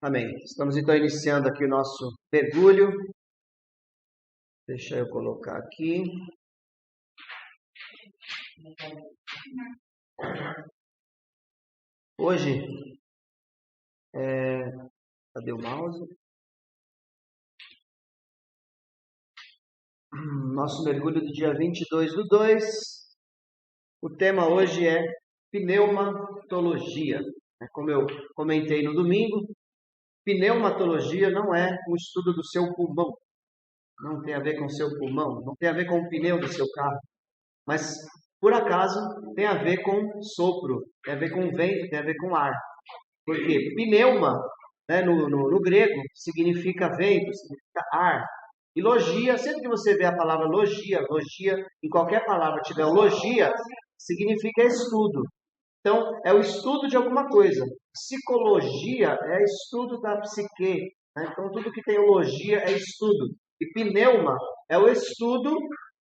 Amém. Estamos então iniciando aqui o nosso mergulho. Deixa eu colocar aqui. Hoje, cadê o mouse? Nosso mergulho do dia 22/2. O tema hoje é pneumatologia. Como eu comentei no domingo, pneumatologia não é um estudo do seu pulmão. Não tem a ver com o seu pulmão, não tem a ver com o pneu do seu carro. Mas, por acaso, tem a ver com sopro, tem a ver com vento, tem a ver com ar. Porque pneuma, no grego, significa vento, significa ar. E logia, sempre que você vê a palavra logia, em qualquer palavra tiver logia, significa estudo. Então, é o estudo de alguma coisa. Psicologia é estudo da psique. Então, tudo que tem logia é estudo. E pneuma é o estudo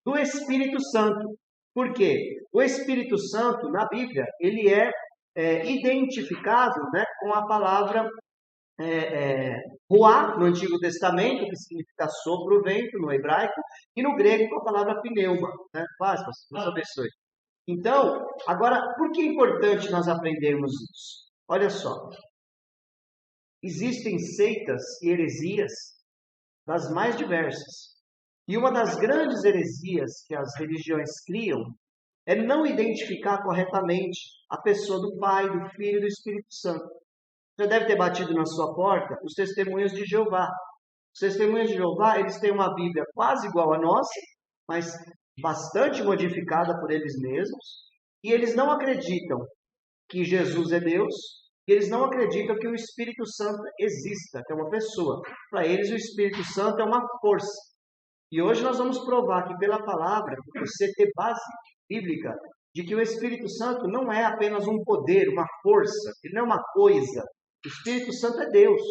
do Espírito Santo. Por quê? O Espírito Santo, na Bíblia, ele é identificado com a palavra ruá, no Antigo Testamento, que significa sopro, vento, no hebraico, e no grego com a palavra pneuma. Paz, Deus abençoe. Então, agora, por que é importante nós aprendermos isso? Olha só, existem seitas e heresias das mais diversas. E uma das grandes heresias que as religiões criam é não identificar corretamente a pessoa do Pai, do Filho e do Espírito Santo. Já deve ter batido na sua porta os testemunhos de Jeová. Os testemunhos de Jeová, eles têm uma Bíblia quase igual à nossa, mas bastante modificada por eles mesmos. E eles não acreditam que Jesus é Deus. E eles não acreditam que o Espírito Santo exista, que é uma pessoa. Para eles, o Espírito Santo é uma força. E hoje nós vamos provar que pela palavra, você ter base bíblica, de que o Espírito Santo não é apenas um poder, uma força, ele não é uma coisa. O Espírito Santo é Deus,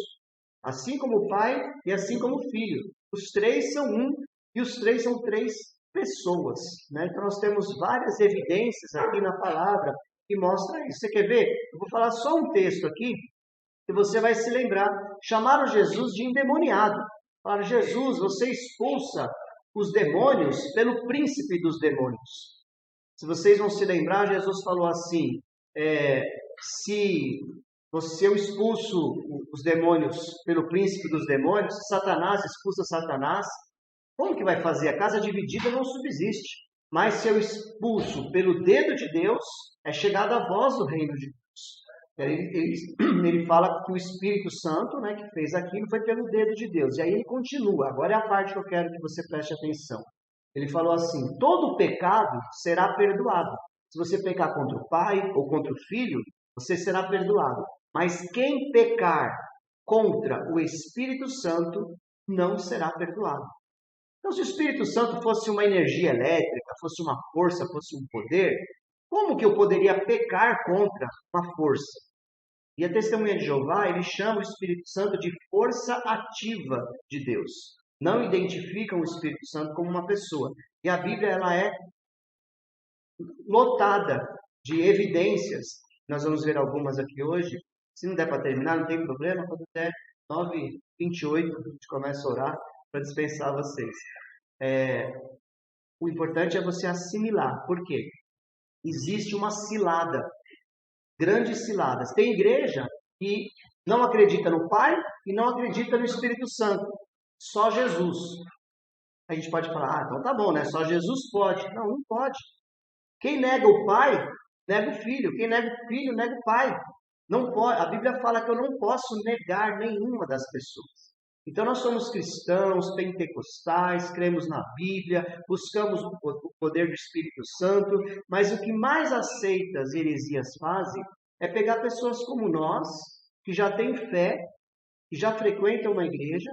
assim como o Pai e assim como o Filho. Os três são um e os três são três pessoas. Então nós temos várias evidências aqui na palavra que mostram isso. Você quer ver? Eu vou falar só um texto aqui que você vai se lembrar. Chamaram Jesus de endemoniado. Falaram: Jesus, você expulsa os demônios pelo príncipe dos demônios. Se vocês vão se lembrar, Jesus falou assim: se eu expulso os demônios pelo príncipe dos demônios, Satanás expulsa Satanás, como que vai fazer? A casa dividida não subsiste. Mas se eu expulso pelo dedo de Deus, é chegada a vós o reino de Deus. Ele fala que o Espírito Santo, que fez aquilo, foi pelo dedo de Deus. E aí ele continua. Agora é a parte que eu quero que você preste atenção. Ele falou assim: todo pecado será perdoado. Se você pecar contra o pai ou contra o filho, você será perdoado. Mas quem pecar contra o Espírito Santo não será perdoado. Então, se o Espírito Santo fosse uma energia elétrica, fosse uma força, fosse um poder, como que eu poderia pecar contra uma força? E a testemunha de Jeová, ele chama o Espírito Santo de força ativa de Deus. Não identificam o Espírito Santo como uma pessoa. E a Bíblia, ela é lotada de evidências. Nós vamos ver algumas aqui hoje. Se não der para terminar, não tem problema. Quando der 9h28, a gente começa a orar para dispensar vocês. O importante é você assimilar. Por quê? Existe uma cilada. Grandes ciladas. Tem igreja que não acredita no Pai e não acredita no Espírito Santo. Só Jesus. A gente pode falar: então tá bom, só Jesus pode. Não, não pode. Quem nega o Pai, nega o Filho. Quem nega o Filho, nega o Pai. Não pode. A Bíblia fala que eu não posso negar nenhuma das pessoas. Então nós somos cristãos, pentecostais, cremos na Bíblia, buscamos o poder do Espírito Santo, mas o que mais as seitas e heresias fazem é pegar pessoas como nós, que já têm fé, que já frequentam uma igreja,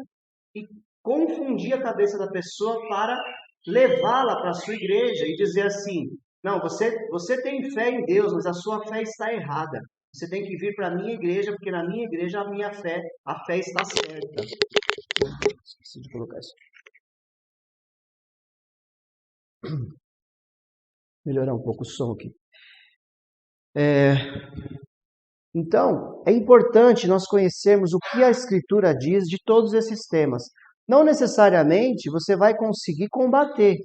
e confundir a cabeça da pessoa para levá-la para a sua igreja e dizer assim: não, você tem fé em Deus, mas a sua fé está errada. Você tem que vir para a minha igreja, porque na minha igreja a fé está certa. Esqueci de colocar isso. Melhorar um pouco o som aqui. Então, é importante nós conhecermos o que a Escritura diz de todos esses temas. Não necessariamente você vai conseguir combater,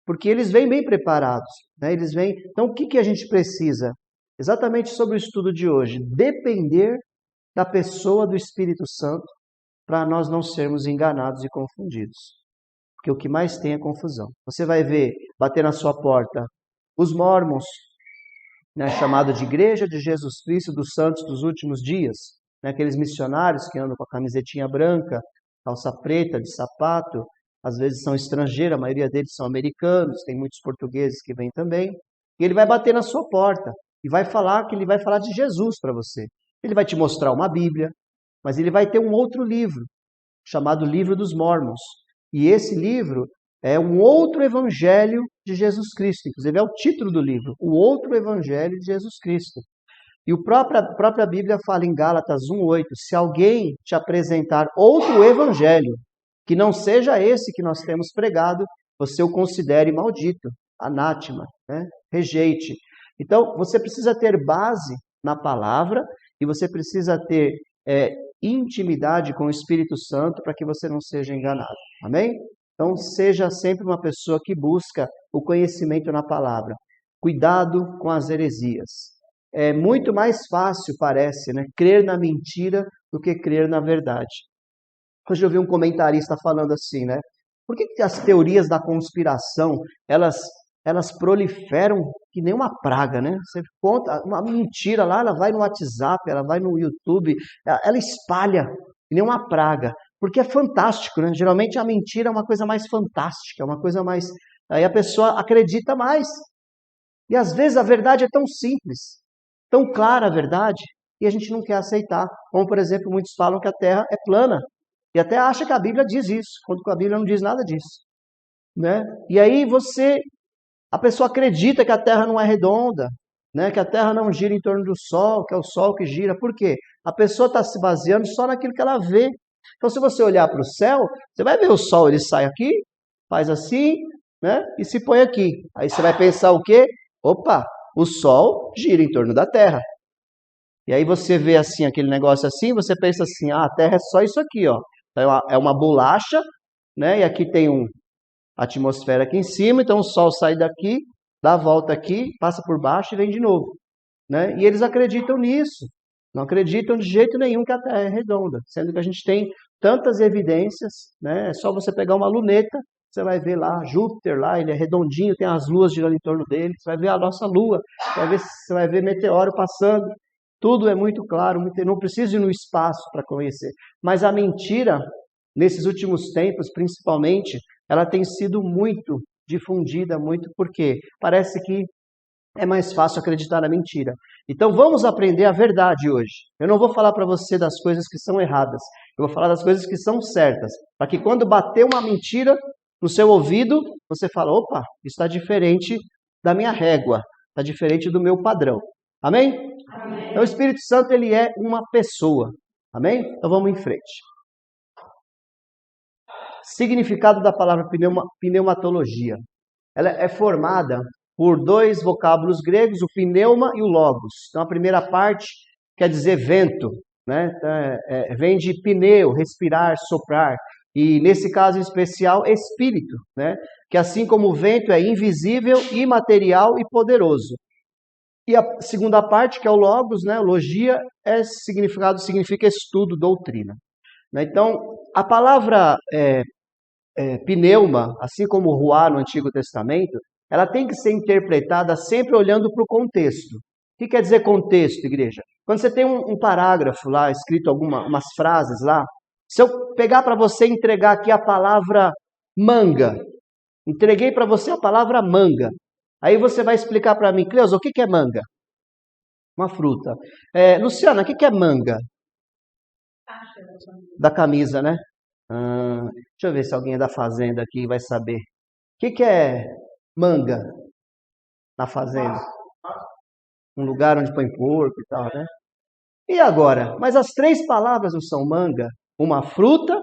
porque eles vêm bem preparados, né? Eles vêm. Então, o que a gente precisa? Exatamente sobre o estudo de hoje, depender da pessoa do Espírito Santo para nós não sermos enganados e confundidos. Porque o que mais tem é confusão. Você vai ver bater na sua porta os mormons, né, chamado de Igreja de Jesus Cristo dos Santos dos Últimos Dias, né, aqueles missionários que andam com a camisetinha branca, calça preta, de sapato, às vezes são estrangeiros, a maioria deles são americanos, tem muitos portugueses que vêm também, e ele vai bater na sua porta e vai falar que ele vai falar de Jesus para você. Ele vai te mostrar uma Bíblia, mas ele vai ter um outro livro, chamado Livro dos Mormons. E esse livro é um outro evangelho de Jesus Cristo. Inclusive é o título do livro, o outro evangelho de Jesus Cristo. E a própria Bíblia fala em Gálatas 1:8, se alguém te apresentar outro evangelho, que não seja esse que nós temos pregado, você o considere maldito, anátema, né? Rejeite. Então, você precisa ter base na palavra e você precisa ter intimidade com o Espírito Santo para que você não seja enganado. Amém? Então, seja sempre uma pessoa que busca o conhecimento na palavra. Cuidado com as heresias. É muito mais fácil, parece, né, crer na mentira do que crer na verdade. Hoje eu vi um comentarista falando assim, né? Por que as teorias da conspiração, elas proliferam que nem uma praga, né? Você conta uma mentira lá, ela vai no WhatsApp, ela vai no YouTube, ela espalha que nem uma praga. Porque é fantástico, né? Geralmente a mentira é uma coisa mais fantástica, é uma coisa mais... Aí a pessoa acredita mais. E às vezes a verdade é tão simples, tão clara a verdade, e a gente não quer aceitar. Como, por exemplo, muitos falam que a Terra é plana. E até acha que a Bíblia diz isso, quando a Bíblia não diz nada disso, né? E aí a pessoa acredita que a Terra não é redonda, né? Que a Terra não gira em torno do Sol, que é o Sol que gira. Por quê? A pessoa está se baseando só naquilo que ela vê. Então, se você olhar para o céu, você vai ver o Sol, ele sai aqui, faz assim, né? E se põe aqui. Aí você vai pensar o quê? Opa, o Sol gira em torno da Terra. E aí você vê assim, aquele negócio assim, você pensa assim, a Terra é só isso aqui, ó. É uma bolacha, né? E aqui tem uma atmosfera aqui em cima, então o Sol sai daqui, dá a volta aqui, passa por baixo e vem de novo, né? E eles acreditam nisso. Não acreditam de jeito nenhum que a Terra é redonda, sendo que a gente tem tantas evidências, né? É só você pegar uma luneta, você vai ver lá, Júpiter lá, ele é redondinho, tem as luas girando em torno dele, você vai ver a nossa Lua, você vai ver meteoro passando. Tudo é muito claro, não precisa ir no espaço para conhecer. Mas a mentira, nesses últimos tempos, principalmente, ela tem sido muito difundida, muito porque parece que é mais fácil acreditar na mentira. Então vamos aprender a verdade hoje. Eu não vou falar para você das coisas que são erradas, eu vou falar das coisas que são certas, para que quando bater uma mentira no seu ouvido, você fala, opa, isso está diferente da minha régua, está diferente do meu padrão. Amém? Então, o Espírito Santo, ele é uma pessoa. Amém? Então, vamos em frente. Significado da palavra pneumatologia. Ela é formada por dois vocábulos gregos, o pneuma e o logos. Então, a primeira parte quer dizer vento, né? Vem de pneu, respirar, soprar. E, nesse caso em especial, espírito, né? Que assim como o vento é invisível, imaterial e poderoso. E a segunda parte, que é o logos, né? Logia, significa estudo, doutrina. Então, a palavra pneuma, assim como ruá no Antigo Testamento, ela tem que ser interpretada sempre olhando para o contexto. O que quer dizer contexto, igreja? Quando você tem um parágrafo lá, escrito umas frases lá, se eu pegar para você e entregar aqui a palavra manga, entreguei para você a palavra manga, aí você vai explicar para mim, Cleusa, o que é manga? Uma fruta. Luciana, o que é manga? Da camisa, né? Deixa eu ver se alguém é da fazenda aqui vai saber. O que é manga na fazenda? Um lugar onde põe porco e tal, né? E agora? Mas as três palavras não são manga? Uma fruta,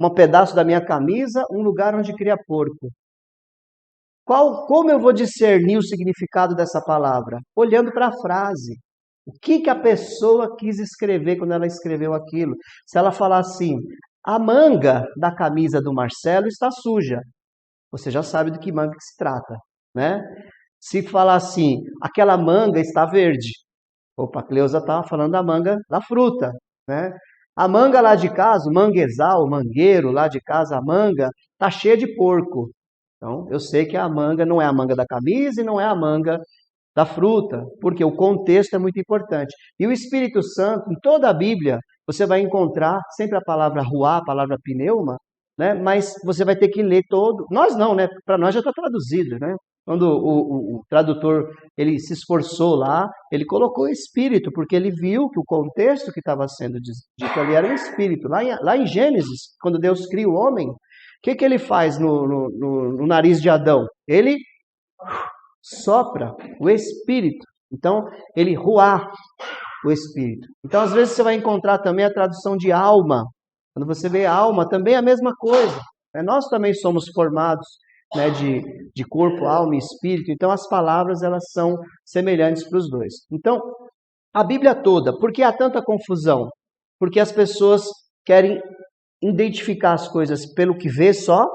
um pedaço da minha camisa, um lugar onde cria porco. Como eu vou discernir o significado dessa palavra? Olhando para a frase. O que a pessoa quis escrever quando ela escreveu aquilo? Se ela falar assim, a manga da camisa do Marcelo está suja, você já sabe do que manga que se trata, né? Se falar assim, aquela manga está verde, opa, a Cleusa estava falando da manga da fruta, né? A manga lá de casa, o manguezal, o mangueiro lá de casa, a manga, tá cheia de porco. Então, eu sei que a manga não é a manga da camisa e não é a manga da fruta, porque o contexto é muito importante. E o Espírito Santo, em toda a Bíblia, você vai encontrar sempre a palavra ruá, a palavra pneuma, né? Mas você vai ter que ler todo. Nós não, né? Para nós já está traduzido, né? Quando o tradutor ele se esforçou lá, ele colocou espírito, porque ele viu que o contexto que estava sendo dito ali era um espírito. Lá em Gênesis, quando Deus cria o homem, o que ele faz no nariz de Adão? Ele sopra o espírito. Então, ele ruá o espírito. Então, às vezes você vai encontrar também a tradução de alma. Quando você vê alma, também é a mesma coisa. Nós também somos formados, né, de corpo, alma e espírito. Então, as palavras elas são semelhantes para os dois. Então, a Bíblia toda, por que há tanta confusão? Porque as pessoas querem identificar as coisas pelo que vê só,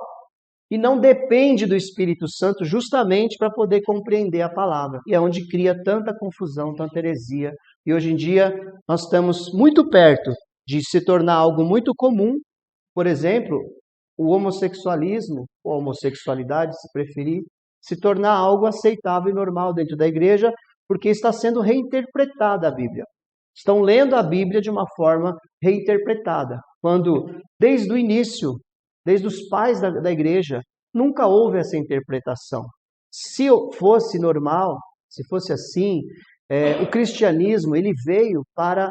e não depende do Espírito Santo justamente para poder compreender a palavra. E é onde cria tanta confusão, tanta heresia. E hoje em dia nós estamos muito perto de se tornar algo muito comum. Por exemplo, o homossexualismo, ou a homossexualidade, se preferir, se tornar algo aceitável e normal dentro da igreja, porque está sendo reinterpretada a Bíblia. Estão lendo a Bíblia de uma forma reinterpretada. Quando, desde o início, desde os pais da igreja, nunca houve essa interpretação. Se fosse normal, se fosse assim, o cristianismo ele veio para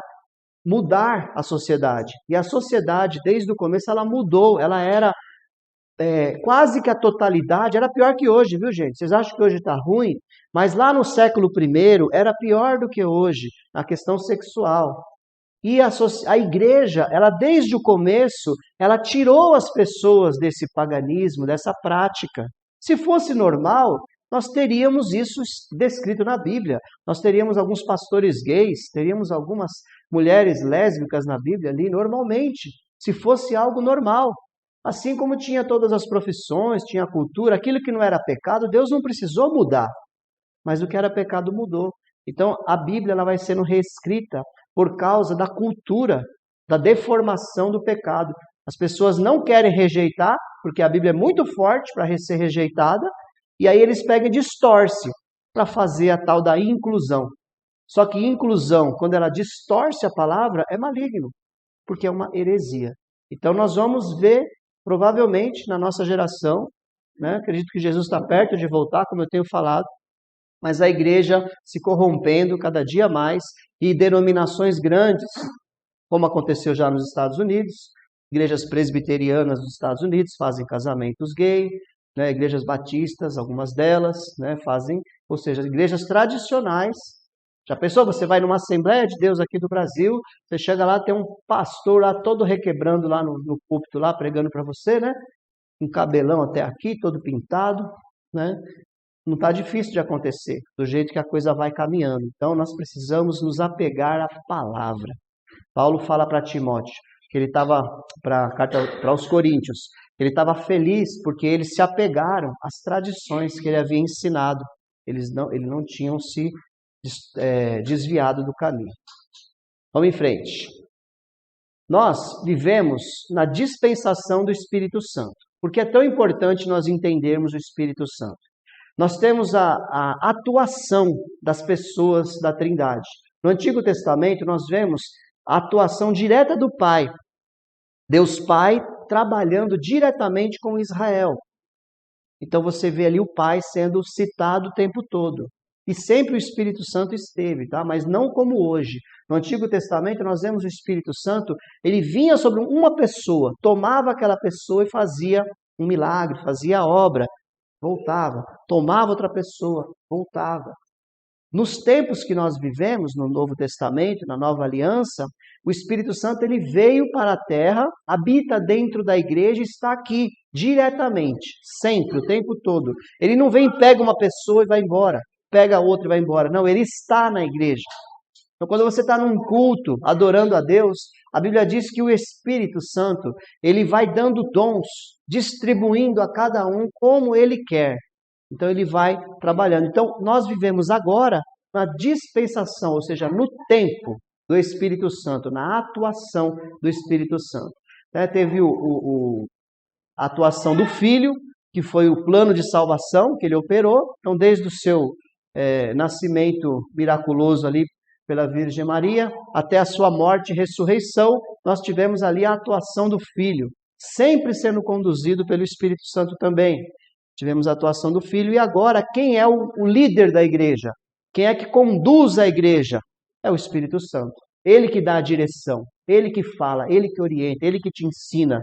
mudar a sociedade. E a sociedade, desde o começo, ela mudou. Ela era quase que a totalidade, era pior que hoje, viu gente? Vocês acham que hoje está ruim? Mas lá no século I era pior do que hoje, na questão sexual. E a igreja, ela desde o começo, ela tirou as pessoas desse paganismo, dessa prática. Se fosse normal, nós teríamos isso descrito na Bíblia. Nós teríamos alguns pastores gays, teríamos algumas mulheres lésbicas na Bíblia ali, normalmente, se fosse algo normal. Assim como tinha todas as profissões, tinha a cultura, aquilo que não era pecado, Deus não precisou mudar. Mas o que era pecado mudou. Então, a Bíblia ela vai sendo reescrita por causa da cultura, da deformação do pecado. As pessoas não querem rejeitar, porque a Bíblia é muito forte para ser rejeitada, e aí eles pegam e distorcem para fazer a tal da inclusão. Só que inclusão, quando ela distorce a palavra, é maligno, porque é uma heresia. Então nós vamos ver, provavelmente, na nossa geração, né? Acredito que Jesus está perto de voltar, como eu tenho falado, mas a igreja se corrompendo cada dia mais e denominações grandes, como aconteceu já nos Estados Unidos, igrejas presbiterianas dos Estados Unidos fazem casamentos gay, né, igrejas batistas, algumas delas, né, fazem, ou seja, igrejas tradicionais. Já pensou, você vai numa Assembleia de Deus aqui do Brasil, você chega lá, tem um pastor lá todo requebrando lá no púlpito, lá pregando para você, né? Um cabelão até aqui, todo pintado, né? Não está difícil de acontecer, do jeito que a coisa vai caminhando. Então, nós precisamos nos apegar à palavra. Paulo fala para Timóteo, que ele estava, para os Coríntios, ele estava feliz porque eles se apegaram às tradições que ele havia ensinado. Eles não tinham se desviado do caminho. Vamos em frente. Nós vivemos na dispensação do Espírito Santo. Porque é tão importante nós entendermos o Espírito Santo. Nós temos a atuação das pessoas da Trindade. No Antigo Testamento, nós vemos a atuação direta do Pai. Deus Pai trabalhando diretamente com Israel. Então você vê ali o Pai sendo citado o tempo todo. E sempre o Espírito Santo esteve, tá? Mas não como hoje. No Antigo Testamento, nós vemos o Espírito Santo, ele vinha sobre uma pessoa, tomava aquela pessoa e fazia um milagre, fazia a obra. Voltava, tomava outra pessoa, voltava. Nos tempos que nós vivemos, no Novo Testamento, na Nova Aliança, o Espírito Santo ele veio para a terra, habita dentro da igreja e está aqui, diretamente, sempre, o tempo todo. Ele não vem, pega uma pessoa e vai embora, pega outra e vai embora. Não, ele está na igreja. Então, quando você está num culto, adorando a Deus, a Bíblia diz que o Espírito Santo, ele vai dando dons, distribuindo a cada um como ele quer. Então, ele vai trabalhando. Então, nós vivemos agora na dispensação, ou seja, no tempo do Espírito Santo, na atuação do Espírito Santo. Teve a atuação do Filho, que foi o plano de salvação que ele operou. Então, desde o seu nascimento miraculoso ali pela Virgem Maria, até a sua morte e ressurreição, nós tivemos ali a atuação do Filho, sempre sendo conduzido pelo Espírito Santo também. Tivemos a atuação do Filho, e agora quem é o líder da igreja? Quem é que conduz a igreja? É o Espírito Santo. Ele que dá a direção, ele que fala, ele que orienta, ele que te ensina.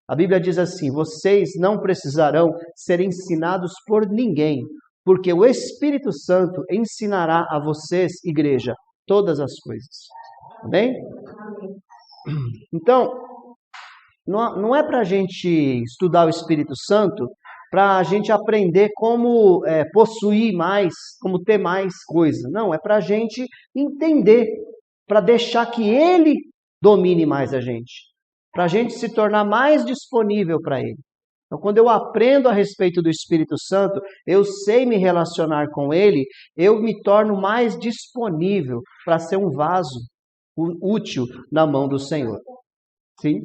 A Bíblia diz assim: vocês não precisarão ser ensinados por ninguém, porque o Espírito Santo ensinará a vocês, igreja, todas as coisas. Amém? Então, não é para a gente estudar o Espírito Santo para a gente aprender como possuir mais, como ter mais coisa. Não, é para a gente entender, para deixar que ele domine mais a gente, para a gente se tornar mais disponível para ele. Então, quando eu aprendo a respeito do Espírito Santo, eu sei me relacionar com ele, eu me torno mais disponível para ser um vaso útil na mão do Senhor. Sim?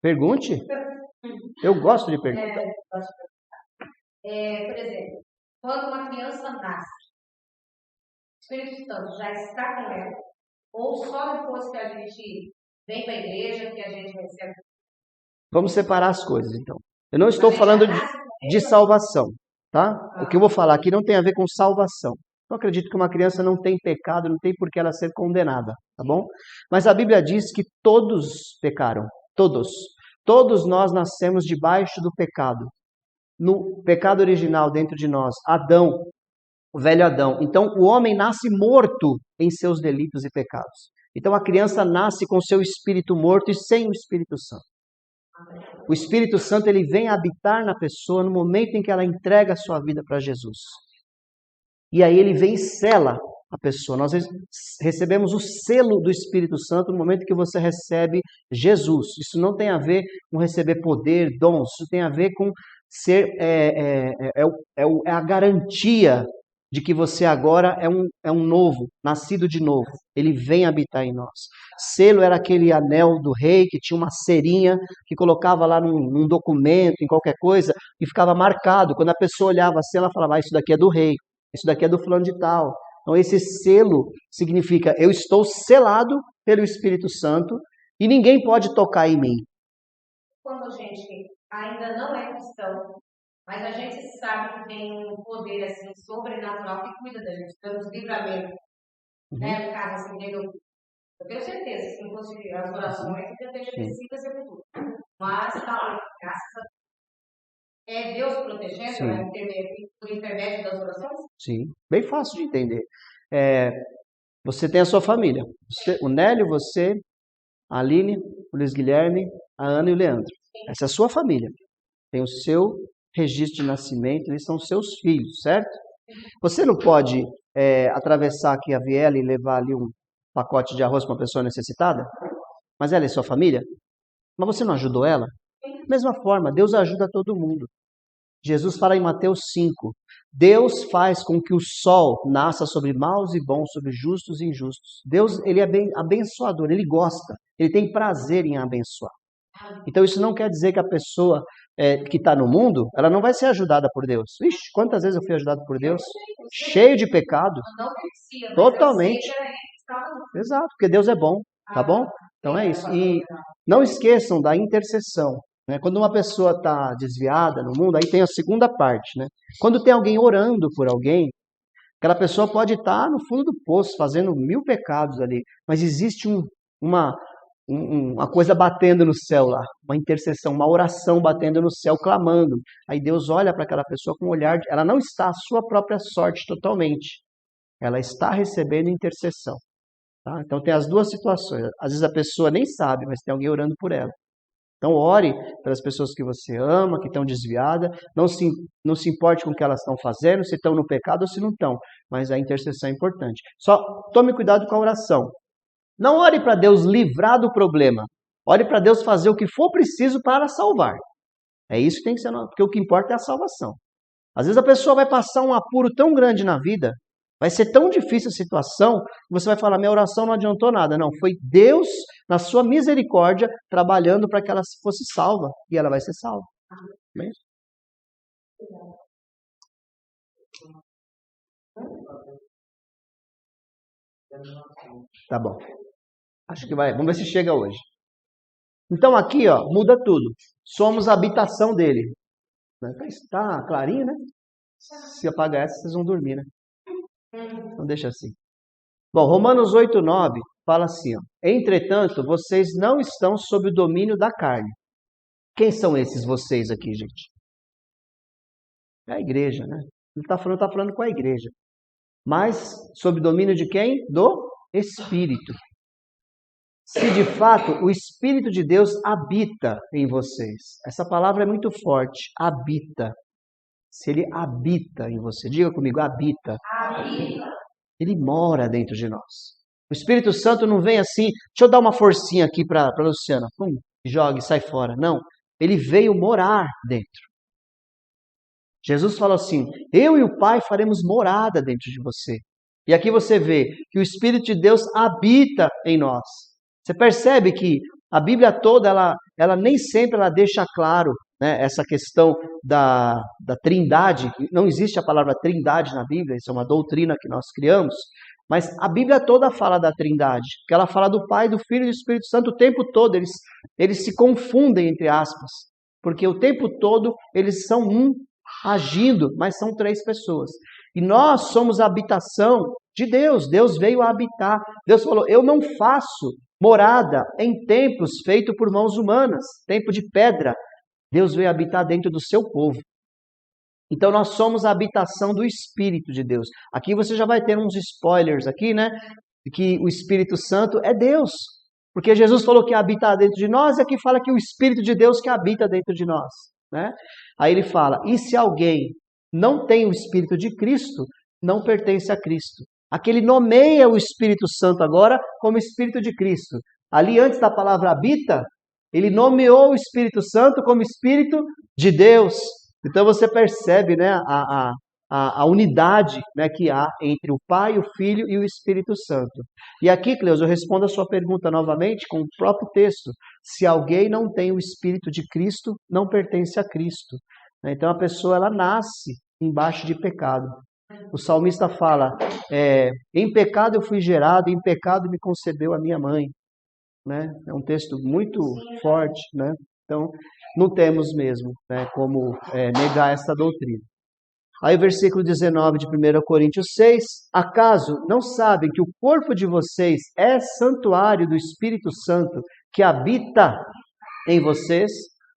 Pergunte. Eu gosto de perguntar. Por exemplo, quando uma criança nasce, o Espírito Santo já está com ela, ou só depois que a gente vem para a igreja que a gente recebe? Vamos separar as coisas, então. Eu não estou falando de salvação, tá? O que eu vou falar aqui não tem a ver com salvação. Eu acredito que uma criança não tem pecado, não tem por que ela ser condenada, tá bom? Mas a Bíblia diz que todos pecaram, todos. Todos nós nascemos debaixo do pecado. No pecado original dentro de nós, Adão, o velho Adão. Então, o homem nasce morto em seus delitos e pecados. Então, a criança nasce com seu espírito morto e sem o Espírito Santo. O Espírito Santo, ele vem habitar na pessoa no momento em que ela entrega a sua vida para Jesus. E aí ele vem e sela a pessoa. Nós recebemos o selo do Espírito Santo no momento que você recebe Jesus. Isso não tem a ver com receber poder, dons. Isso tem a ver com ser a garantia de que você agora é um novo, nascido de novo. Ele vem habitar em nós. Selo era aquele anel do rei que tinha uma cerinha que colocava lá num documento, em qualquer coisa, e ficava marcado. Quando a pessoa olhava assim, ela falava: isso daqui é do rei, isso daqui é do fulano de tal. Então esse selo significa: eu estou selado pelo Espírito Santo e ninguém pode tocar em mim. Quando a gente ainda não é cristão, mas a gente sabe que tem um poder assim, sobrenatural que cuida da gente, dando livramento. Né? No caso, assim, eu tenho certeza, se não fosse as orações, eu teria descido esse futuro. Mas, graças a Deus. É Deus protegendo, né, por intermédio das orações? Sim, bem fácil de entender. Você tem a sua família. O Nélio, você, a Aline, o Luiz Guilherme, a Ana e o Leandro. Sim. Essa é a sua família. Tem o seu registro de nascimento, eles são seus filhos, certo? Você não pode atravessar aqui a viela e levar ali um pacote de arroz para uma pessoa necessitada? Mas ela é sua família? Mas você não ajudou ela? Da mesma forma, Deus ajuda todo mundo. Jesus fala em Mateus 5, Deus faz com que o sol nasça sobre maus e bons, sobre justos e injustos. Deus, ele é abençoador, ele gosta, ele tem prazer em abençoar. Então isso não quer dizer que a pessoa que está no mundo, ela não vai ser ajudada por Deus. Ixi, quantas vezes eu fui ajudado por Deus? Cheio de pecado. Totalmente. Exato, porque Deus é bom, tá bom? Então é isso. E não esqueçam da intercessão. Quando uma pessoa está desviada no mundo, aí tem a segunda parte. Né? Quando tem alguém orando por alguém, aquela pessoa pode estar no fundo do poço, fazendo 1000 pecados ali, mas existe uma coisa batendo no céu lá, uma intercessão, uma oração batendo no céu, clamando. Aí Deus olha para aquela pessoa com um olhar, ela não está à sua própria sorte totalmente, ela está recebendo intercessão. Tá? Então tem as duas situações. Às vezes a pessoa nem sabe, mas tem alguém orando por ela. Então ore pelas pessoas que você ama, que estão desviadas, não se importe com o que elas estão fazendo, se estão no pecado ou se não estão, mas a intercessão é importante. Só tome cuidado com a oração. Não ore para Deus livrar do problema, ore para Deus fazer o que for preciso para salvar. É isso que tem que ser, porque o que importa é a salvação. Às vezes a pessoa vai passar um apuro tão grande na vida, vai ser tão difícil a situação, que você vai falar, minha oração não adiantou nada. Não, foi Deus, na sua misericórdia, trabalhando para que ela fosse salva. E ela vai ser salva. Amém? Tá bom. Acho que vai. Vamos ver se chega hoje. Então aqui, ó, muda tudo. Somos a habitação dele. Tá clarinho, né? Se apagar essa, vocês vão dormir, né? Então deixa assim. Bom, Romanos 8:9 fala assim, ó, entretanto, vocês não estão sob o domínio da carne. Quem são esses vocês aqui, gente? É a igreja, né? Ele está falando com a igreja. Mas sob o domínio de quem? Do Espírito. Se de fato o Espírito de Deus habita em vocês. Essa palavra é muito forte. Habita. Se ele habita em você. Diga comigo, habita. Habita. Ele mora dentro de nós. O Espírito Santo não vem assim, deixa eu dar uma forcinha aqui para a Luciana. Pum, jogue, sai fora. Não, ele veio morar dentro. Jesus falou assim, eu e o Pai faremos morada dentro de você. E aqui você vê que o Espírito de Deus habita em nós. Você percebe que a Bíblia toda, ela nem sempre ela deixa claro, né, essa questão da trindade. Não existe a palavra trindade na Bíblia, isso é uma doutrina que nós criamos. Mas a Bíblia toda fala da trindade, que ela fala do Pai, do Filho e do Espírito Santo o tempo todo. Eles se confundem, entre aspas, porque o tempo todo eles são um agindo, mas são três pessoas. E nós somos a habitação de Deus. Deus veio a habitar. Deus falou, eu não faço morada em templos feitos por mãos humanas, templo de pedra. Deus veio habitar dentro do seu povo. Então nós somos a habitação do Espírito de Deus. Aqui você já vai ter uns spoilers aqui, né? Que o Espírito Santo é Deus. Porque Jesus falou que habita dentro de nós, e aqui fala que o Espírito de Deus que habita dentro de nós, né? Aí ele fala, e se alguém não tem o Espírito de Cristo, não pertence a Cristo. Aqui ele nomeia o Espírito Santo agora como Espírito de Cristo. Ali antes da palavra habita, ele nomeou o Espírito Santo como Espírito de Deus. Então você percebe, né, a unidade, né, que há entre o Pai, o Filho e o Espírito Santo. E aqui, Cleus, eu respondo a sua pergunta novamente com o próprio texto. Se alguém não tem o Espírito de Cristo, não pertence a Cristo. Então a pessoa ela nasce embaixo de pecado. O salmista fala, em pecado eu fui gerado, em pecado me concebeu a minha mãe. Né? É um texto muito forte, né? Então não temos mesmo, né, como negar esta doutrina. Aí o versículo 19 de 1 Coríntios 6, acaso não sabem que o corpo de vocês é santuário do Espírito Santo que habita em vocês,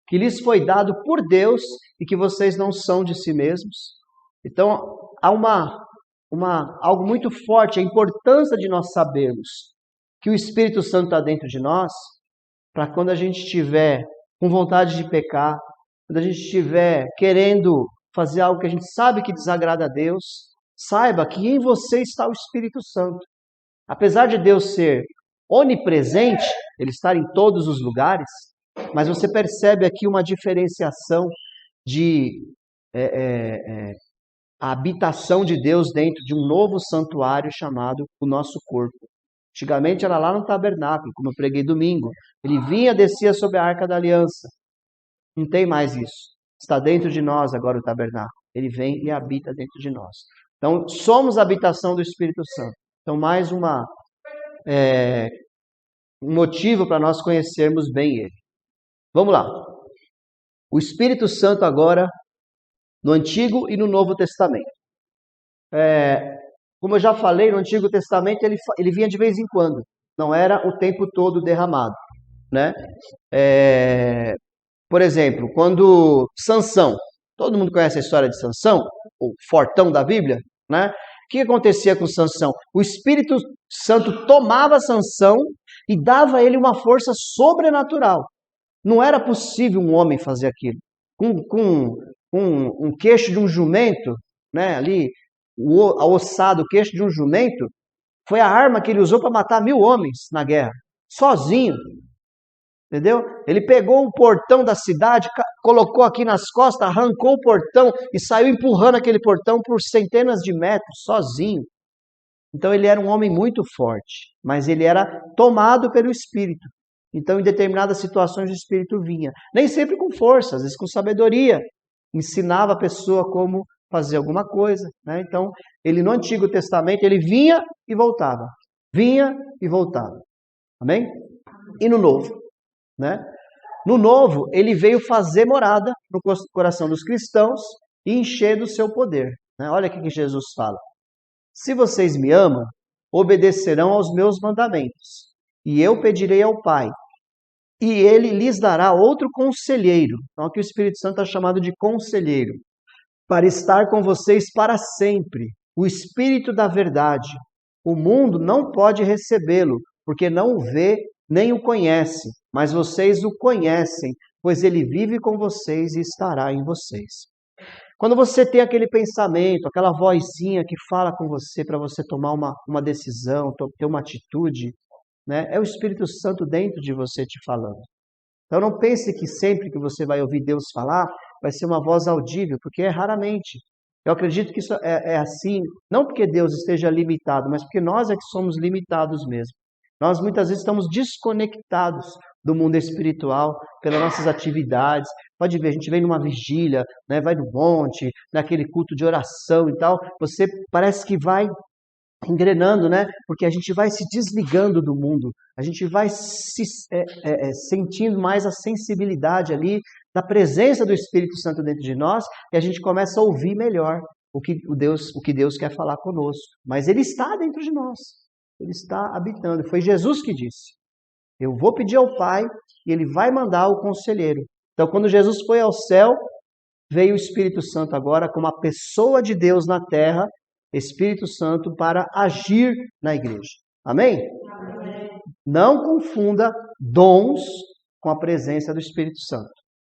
que lhes foi dado por Deus e que vocês não são de si mesmos? Então há algo muito forte, a importância de nós sabermos que o Espírito Santo está dentro de nós, para quando a gente estiver com vontade de pecar, quando a gente estiver querendo fazer algo que a gente sabe que desagrada a Deus, saiba que em você está o Espírito Santo. Apesar de Deus ser onipresente, Ele estar em todos os lugares, mas você percebe aqui uma diferenciação de a habitação de Deus dentro de um novo santuário chamado o nosso corpo. Antigamente era lá no tabernáculo, como eu preguei domingo. Ele vinha, descia sobre a Arca da Aliança. Não tem mais isso. Está dentro de nós agora o tabernáculo. Ele vem e habita dentro de nós. Então, somos a habitação do Espírito Santo. Então, mais um motivo para nós conhecermos bem Ele. Vamos lá. O Espírito Santo agora, no Antigo e no Novo Testamento. Como eu já falei, no Antigo Testamento ele vinha de vez em quando. Não era o tempo todo derramado, né? Por exemplo, quando Sansão, todo mundo conhece a história de Sansão, o fortão da Bíblia, né? O que acontecia com Sansão? O Espírito Santo tomava Sansão e dava a ele uma força sobrenatural. Não era possível um homem fazer aquilo. Com um queixo de um jumento, né, ali, a ossada, o queixo de um jumento, foi a arma que ele usou para matar 1000 homens na guerra, sozinho. Entendeu? Ele pegou o portão da cidade, colocou aqui nas costas, arrancou o portão e saiu empurrando aquele portão por centenas de metros, sozinho. Então ele era um homem muito forte, mas ele era tomado pelo Espírito. Então, em determinadas situações, o Espírito vinha. Nem sempre com força, às vezes com sabedoria. Ensinava a pessoa como fazer alguma coisa. Né? Então, ele no Antigo Testamento, ele vinha e voltava. Vinha e voltava. Amém? E no Novo? Né? No Novo, ele veio fazer morada no coração dos cristãos e encher do seu poder. Né? Olha o que Jesus fala. Se vocês me amam, obedecerão aos meus mandamentos. E eu pedirei ao Pai, e ele lhes dará outro conselheiro. Então aqui o Espírito Santo é chamado de conselheiro, para estar com vocês para sempre. O Espírito da verdade. O mundo não pode recebê-lo, porque não o vê nem o conhece, mas vocês o conhecem, pois ele vive com vocês e estará em vocês. Quando você tem aquele pensamento, aquela vozinha que fala com você para você tomar uma decisão, ter uma atitude, né? É o Espírito Santo dentro de você te falando. Então não pense que sempre que você vai ouvir Deus falar, vai ser uma voz audível, porque é raramente. Eu acredito que isso é assim, não porque Deus esteja limitado, mas porque nós é que somos limitados mesmo. Nós muitas vezes estamos desconectados do mundo espiritual pelas nossas atividades. Pode ver, a gente vem numa vigília, né, vai no monte, naquele culto de oração e tal, você parece que vai engrenando, né? Porque a gente vai se desligando do mundo, a gente vai sentindo mais a sensibilidade ali da presença do Espírito Santo dentro de nós e a gente começa a ouvir melhor o que Deus quer falar conosco. Mas Ele está dentro de nós, Ele está habitando. Foi Jesus que disse, eu vou pedir ao Pai e Ele vai mandar o conselheiro. Então, quando Jesus foi ao céu, veio o Espírito Santo agora como a pessoa de Deus na terra, Espírito Santo para agir na igreja. Amém? Amém? Não confunda dons com a presença do Espírito Santo.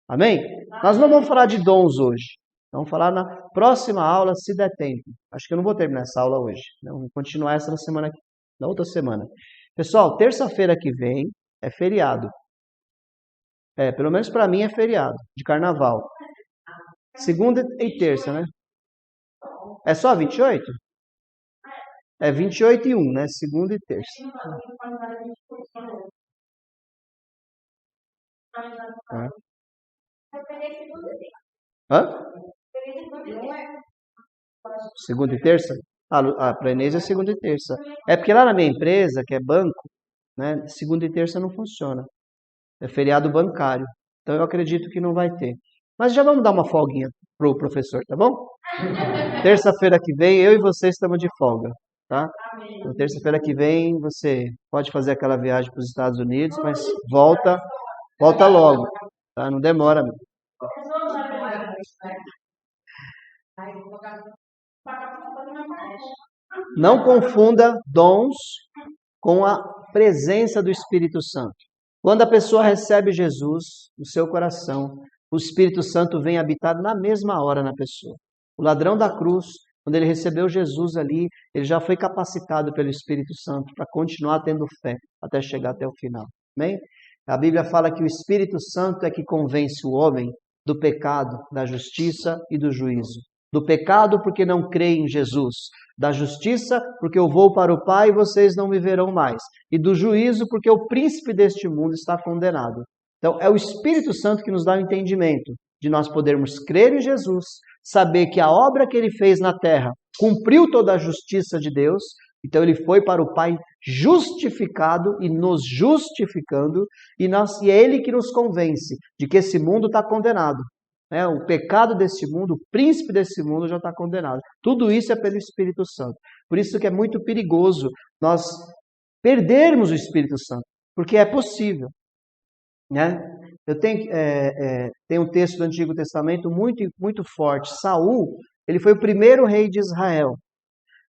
Amém? Nós não vamos falar de dons hoje. Vamos falar na próxima aula, se der tempo. Acho que eu não vou terminar essa aula hoje. Vamos continuar essa na outra semana. Pessoal, terça-feira que vem é feriado. Pelo menos para mim é feriado, de carnaval. Segunda e terça, né? É só 28? É 28 e 1, né? Segunda e terça. Hã? Segunda e terça? Para a Inês é segunda e terça. É porque lá na minha empresa, que é banco, né? Segunda e terça não funciona. É feriado bancário. Então eu acredito que não vai ter. Mas já vamos dar uma folguinha pro professor, tá bom? Terça-feira que vem, eu e você estamos de folga, tá? Então, terça-feira que vem, você pode fazer aquela viagem para os Estados Unidos, mas volta logo, tá? Não demora, meu. Não confunda dons com a presença do Espírito Santo. Quando a pessoa recebe Jesus no seu coração, o Espírito Santo vem habitar na mesma hora na pessoa. O ladrão da cruz, quando ele recebeu Jesus ali, ele já foi capacitado pelo Espírito Santo para continuar tendo fé até chegar até o final. Amém? A Bíblia fala que o Espírito Santo é que convence o homem do pecado, da justiça e do juízo. Do pecado porque não crê em Jesus. Da justiça porque eu vou para o Pai e vocês não me verão mais. E do juízo porque o príncipe deste mundo está condenado. Então é o Espírito Santo que nos dá o entendimento de nós podermos crer em Jesus, saber que a obra que ele fez na terra cumpriu toda a justiça de Deus, então ele foi para o Pai justificado e nos justificando, e é ele que nos convence de que esse mundo está condenado. O pecado desse mundo, o príncipe desse mundo já está condenado. Tudo isso é pelo Espírito Santo. Por isso que é muito perigoso nós perdermos o Espírito Santo, porque é possível. Né? Eu tenho um texto do Antigo Testamento muito, muito forte. Saul, ele foi o primeiro rei de Israel.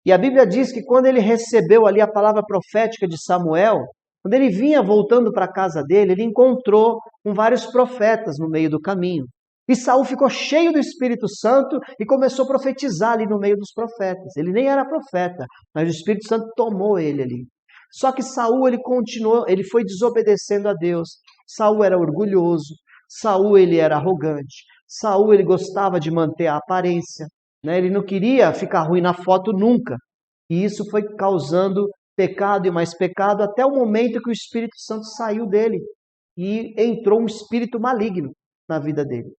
E a Bíblia diz que quando ele recebeu ali a palavra profética de Samuel, Quando ele vinha voltando para a casa dele, ele encontrou com vários profetas no meio do caminho. E Saul ficou cheio do Espírito Santo e começou a profetizar ali no meio dos profetas. Ele nem era profeta, mas o Espírito Santo tomou ele ali. Só que Saul, ele continuou, ele foi desobedecendo a Deus. Saul era orgulhoso, Saul ele era arrogante, Saul ele gostava de manter a aparência, né? Ele não queria ficar ruim na foto nunca. E isso foi causando pecado e mais pecado até o momento que o Espírito Santo saiu dele e entrou um espírito maligno na vida dele.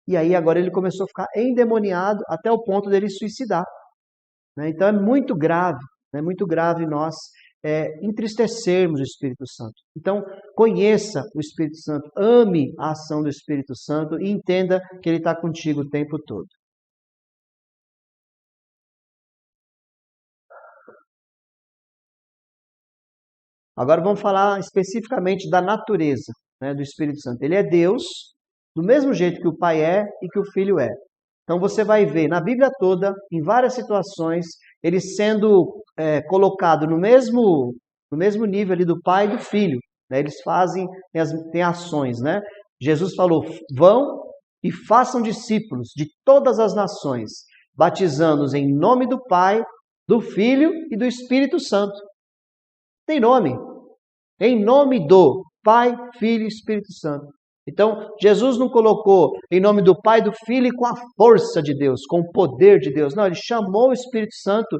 E aí agora ele começou a ficar endemoniado até o ponto dele suicidar, né? Então é muito grave nós entristecermos o Espírito Santo. Então conheça o Espírito Santo, ame a ação do Espírito Santo e entenda que ele está contigo o tempo todo. Agora vamos falar especificamente da natureza, né, do Espírito Santo. Ele é Deus, do mesmo jeito que o Pai é e que o Filho é. Então você vai ver na Bíblia toda, em várias situações, ele sendo colocado no mesmo nível ali do Pai e do Filho, né? Eles fazem, tem ações, né? Jesus falou, vão e façam discípulos de todas as nações, batizando-os em nome do Pai, do Filho e do Espírito Santo. Tem nome. Em nome do Pai, Filho e Espírito Santo. Então, Jesus não colocou em nome do Pai, do Filho e com a força de Deus, com o poder de Deus. Não, ele chamou o Espírito Santo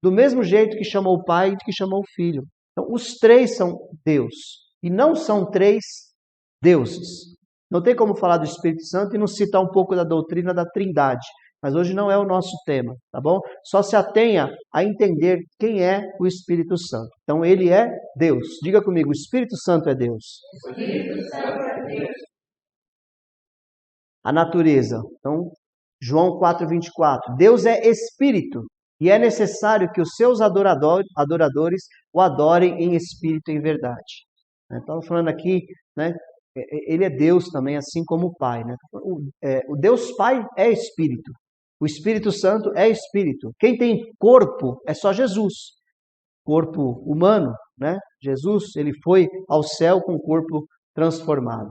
do mesmo jeito que chamou o Pai e que chamou o Filho. Então, os três são Deus. E não são três deuses. Não tem como falar do Espírito Santo e não citar um pouco da doutrina da Trindade. Mas hoje não é o nosso tema, tá bom? Só se atenha a entender quem é o Espírito Santo. Então, ele é Deus. Diga comigo, o Espírito Santo é Deus. O Espírito Santo é Deus. A natureza. Então, João 4:24. Deus é Espírito e é necessário que os seus adoradores o adorem em espírito e em verdade. Estamos falando aqui, né? Ele é Deus também, assim como o Pai, né? O Deus Pai é Espírito. O Espírito Santo é Espírito. Quem tem corpo é só Jesus. Corpo humano, né? Jesus, ele foi ao céu com o corpo transformado.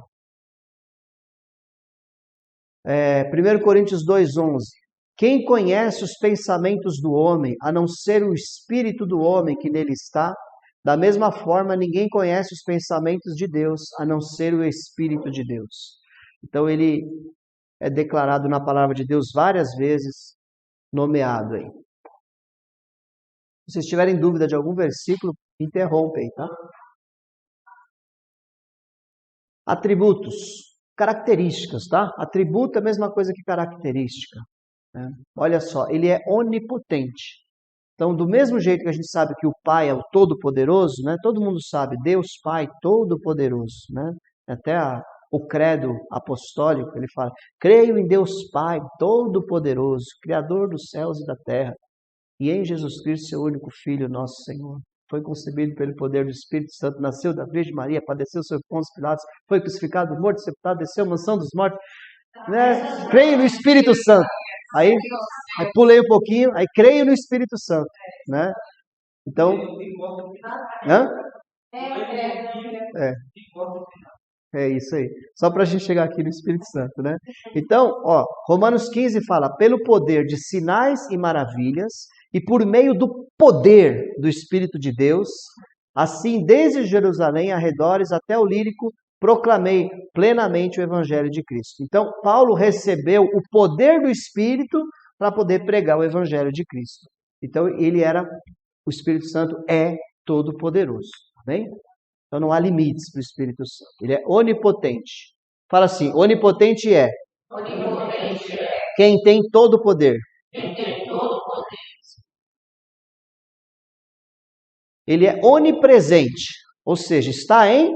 1 Coríntios 2:11. Quem conhece os pensamentos do homem, a não ser o espírito do homem que nele está? Da mesma forma, ninguém conhece os pensamentos de Deus, a não ser o Espírito de Deus. Então, ele é declarado na palavra de Deus várias vezes, nomeado aí. Se vocês tiverem dúvida de algum versículo, interrompem, tá? Atributos, características, tá? Atributo é a mesma coisa que característica, né? Olha só, ele é onipotente. Então, do mesmo jeito que a gente sabe que o Pai é o Todo-Poderoso, né? Todo mundo sabe, Deus Pai Todo-Poderoso, né? Até o credo apostólico, ele fala, creio em Deus Pai Todo-Poderoso, Criador dos céus e da terra, e em Jesus Cristo, seu único Filho, nosso Senhor. Foi concebido pelo poder do Espírito Santo, nasceu da Virgem Maria, padeceu sob Pôncio Pilatos, foi crucificado, morto, sepultado, desceu à mansão dos mortos, né? Creio no Espírito Santo. Aí pulei um pouquinho, aí creio no Espírito Santo, né? Então, é isso aí. Só para a gente chegar aqui no Espírito Santo, né? Então, Romanos 15 fala, pelo poder de sinais e maravilhas e por meio do poder do Espírito de Deus, assim desde Jerusalém arredores até o Lírico, proclamei plenamente o Evangelho de Cristo. Então, Paulo recebeu o poder do Espírito para poder pregar o Evangelho de Cristo. Então, o Espírito Santo é todo-poderoso. Amém? Então, não há limites para o Espírito Santo. Ele é onipotente. Fala assim, onipotente é. Onipotente é. Quem tem todo o poder. Quem tem todo o poder. Ele é onipresente, ou seja, está em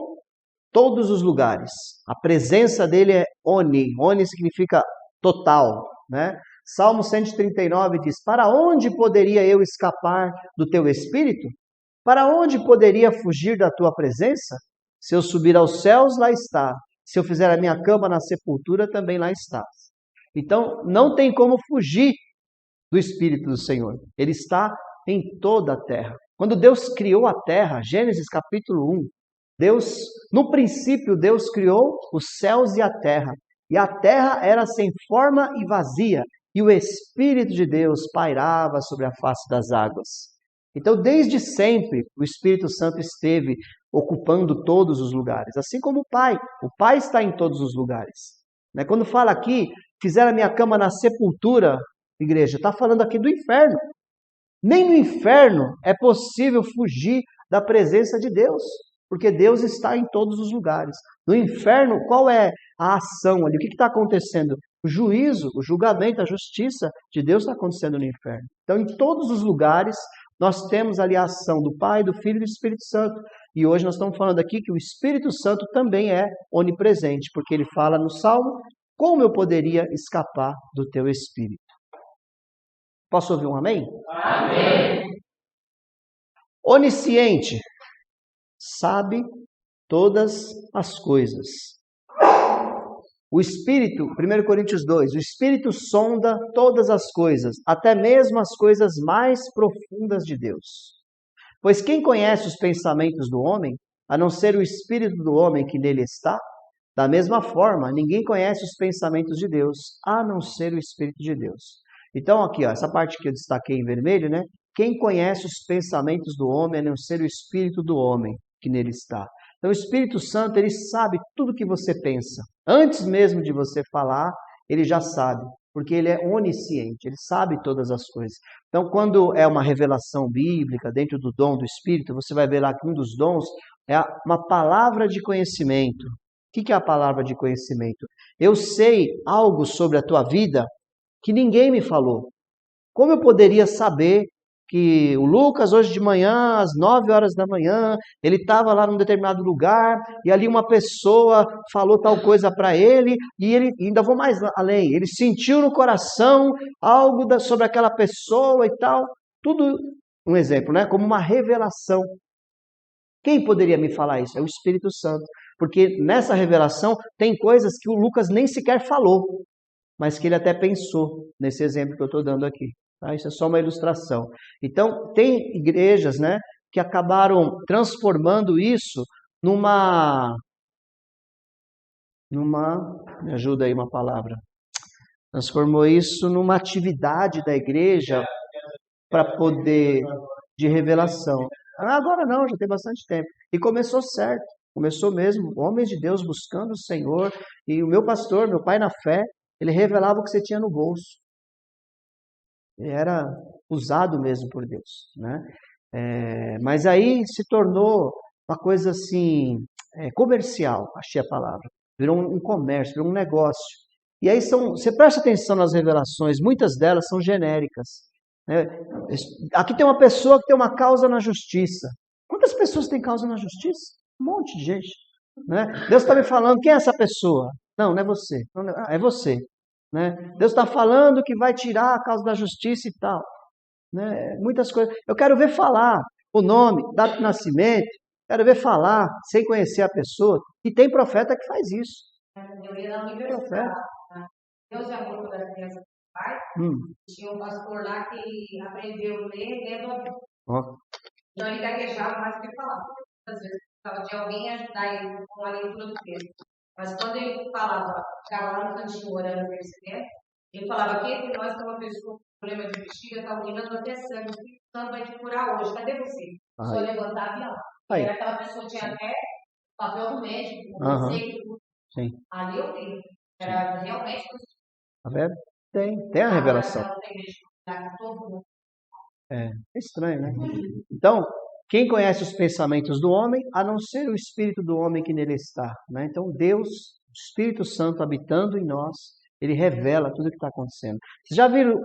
todos os lugares. A presença dele é oni. Oni significa total, né? Salmo 139 diz, para onde poderia eu escapar do teu Espírito? Para onde poderia fugir da tua presença? Se eu subir aos céus, lá está. Se eu fizer a minha cama na sepultura, também lá está. Então, não tem como fugir do Espírito do Senhor. Ele está em toda a terra. Quando Deus criou a terra, Gênesis capítulo 1, no princípio Deus criou os céus e a terra era sem forma e vazia, e o Espírito de Deus pairava sobre a face das águas. Então, desde sempre, o Espírito Santo esteve ocupando todos os lugares, assim como o Pai está em todos os lugares. Quando fala aqui, fizeram a minha cama na sepultura, igreja, está falando aqui do inferno. Nem no inferno é possível fugir da presença de Deus, porque Deus está em todos os lugares. No inferno, qual é a ação ali? O que está acontecendo? O juízo, o julgamento, a justiça de Deus está acontecendo no inferno. Então, em todos os lugares, nós temos ali a ação do Pai, do Filho e do Espírito Santo. E hoje nós estamos falando aqui que o Espírito Santo também é onipresente, porque ele fala no Salmo, como eu poderia escapar do teu Espírito? Posso ouvir um amém? Amém. Onisciente, sabe todas as coisas. O Espírito, 1 Coríntios 2, o Espírito sonda todas as coisas, até mesmo as coisas mais profundas de Deus. Pois quem conhece os pensamentos do homem, a não ser o Espírito do homem que nele está? Da mesma forma, ninguém conhece os pensamentos de Deus, a não ser o Espírito de Deus. Então aqui, essa parte que eu destaquei em vermelho, Quem conhece os pensamentos do homem, a não ser o Espírito do homem que nele está. Então o Espírito Santo, ele sabe tudo que você pensa. Antes mesmo de você falar, ele já sabe, porque ele é onisciente, ele sabe todas as coisas. Então quando é uma revelação bíblica, dentro do dom do Espírito, você vai ver lá que um dos dons é uma palavra de conhecimento. O que é a palavra de conhecimento? Eu sei algo sobre a tua vida que ninguém me falou. Como eu poderia saber que o Lucas, hoje de manhã, às 9 horas da manhã, ele estava lá num determinado lugar, e ali uma pessoa falou tal coisa para ele, e ele, ainda vou mais além, ele sentiu no coração algo sobre aquela pessoa e tal. Tudo, um exemplo, como uma revelação. Quem poderia me falar isso? É o Espírito Santo. Porque nessa revelação tem coisas que o Lucas nem sequer falou, mas que ele até pensou, nesse exemplo que eu estou dando aqui. Tá? Isso é só uma ilustração. Então, tem igrejas que acabaram transformando isso numa... Me ajuda aí uma palavra. Transformou isso numa atividade da igreja para poder... de revelação. Agora não, já tem bastante tempo. E começou certo. Começou mesmo, homens de Deus buscando o Senhor. E o meu pastor, meu pai na fé, ele revelava o que você tinha no bolso. Ele era usado mesmo por Deus. Mas aí se tornou uma coisa assim, comercial, achei a palavra. Virou um comércio, virou um negócio. E aí você presta atenção nas revelações, muitas delas são genéricas. Aqui tem uma pessoa que tem uma causa na justiça. Quantas pessoas têm causa na justiça? Um monte de gente. Deus está me falando, quem é essa pessoa? Não é você. É você. Deus está falando que vai tirar a causa da justiça e tal. Muitas coisas. Eu quero ver falar o nome, data de nascimento. Quero ver falar sem conhecer a pessoa. E tem profeta que faz isso. Eu ia na universidade. Deus é amor quando as crianças do pai. Tinha um pastor lá que aprendeu a ler lendo a Bíblia. Então ele gaguejava mais do que falava. Às vezes precisava de alguém ajudar ele com a leitura do texto. Mas quando ele falava, ficava lá no cantinho orando, percebendo, ele falava que entre nós tem uma pessoa com problema de bexiga, está urinando até sangue, o Espírito Santo vai te curar hoje, cadê você? Só levantava e ia lá. E aquela pessoa tinha até papel do médico, receita e tudo. Sim. Ali eu vi. Era realmente positivo. Tem a revelação. É estranho, Então, quem conhece os pensamentos do homem, a não ser o Espírito do homem que nele está. Então, Deus, o Espírito Santo habitando em nós, ele revela tudo o que está acontecendo. Vocês já viram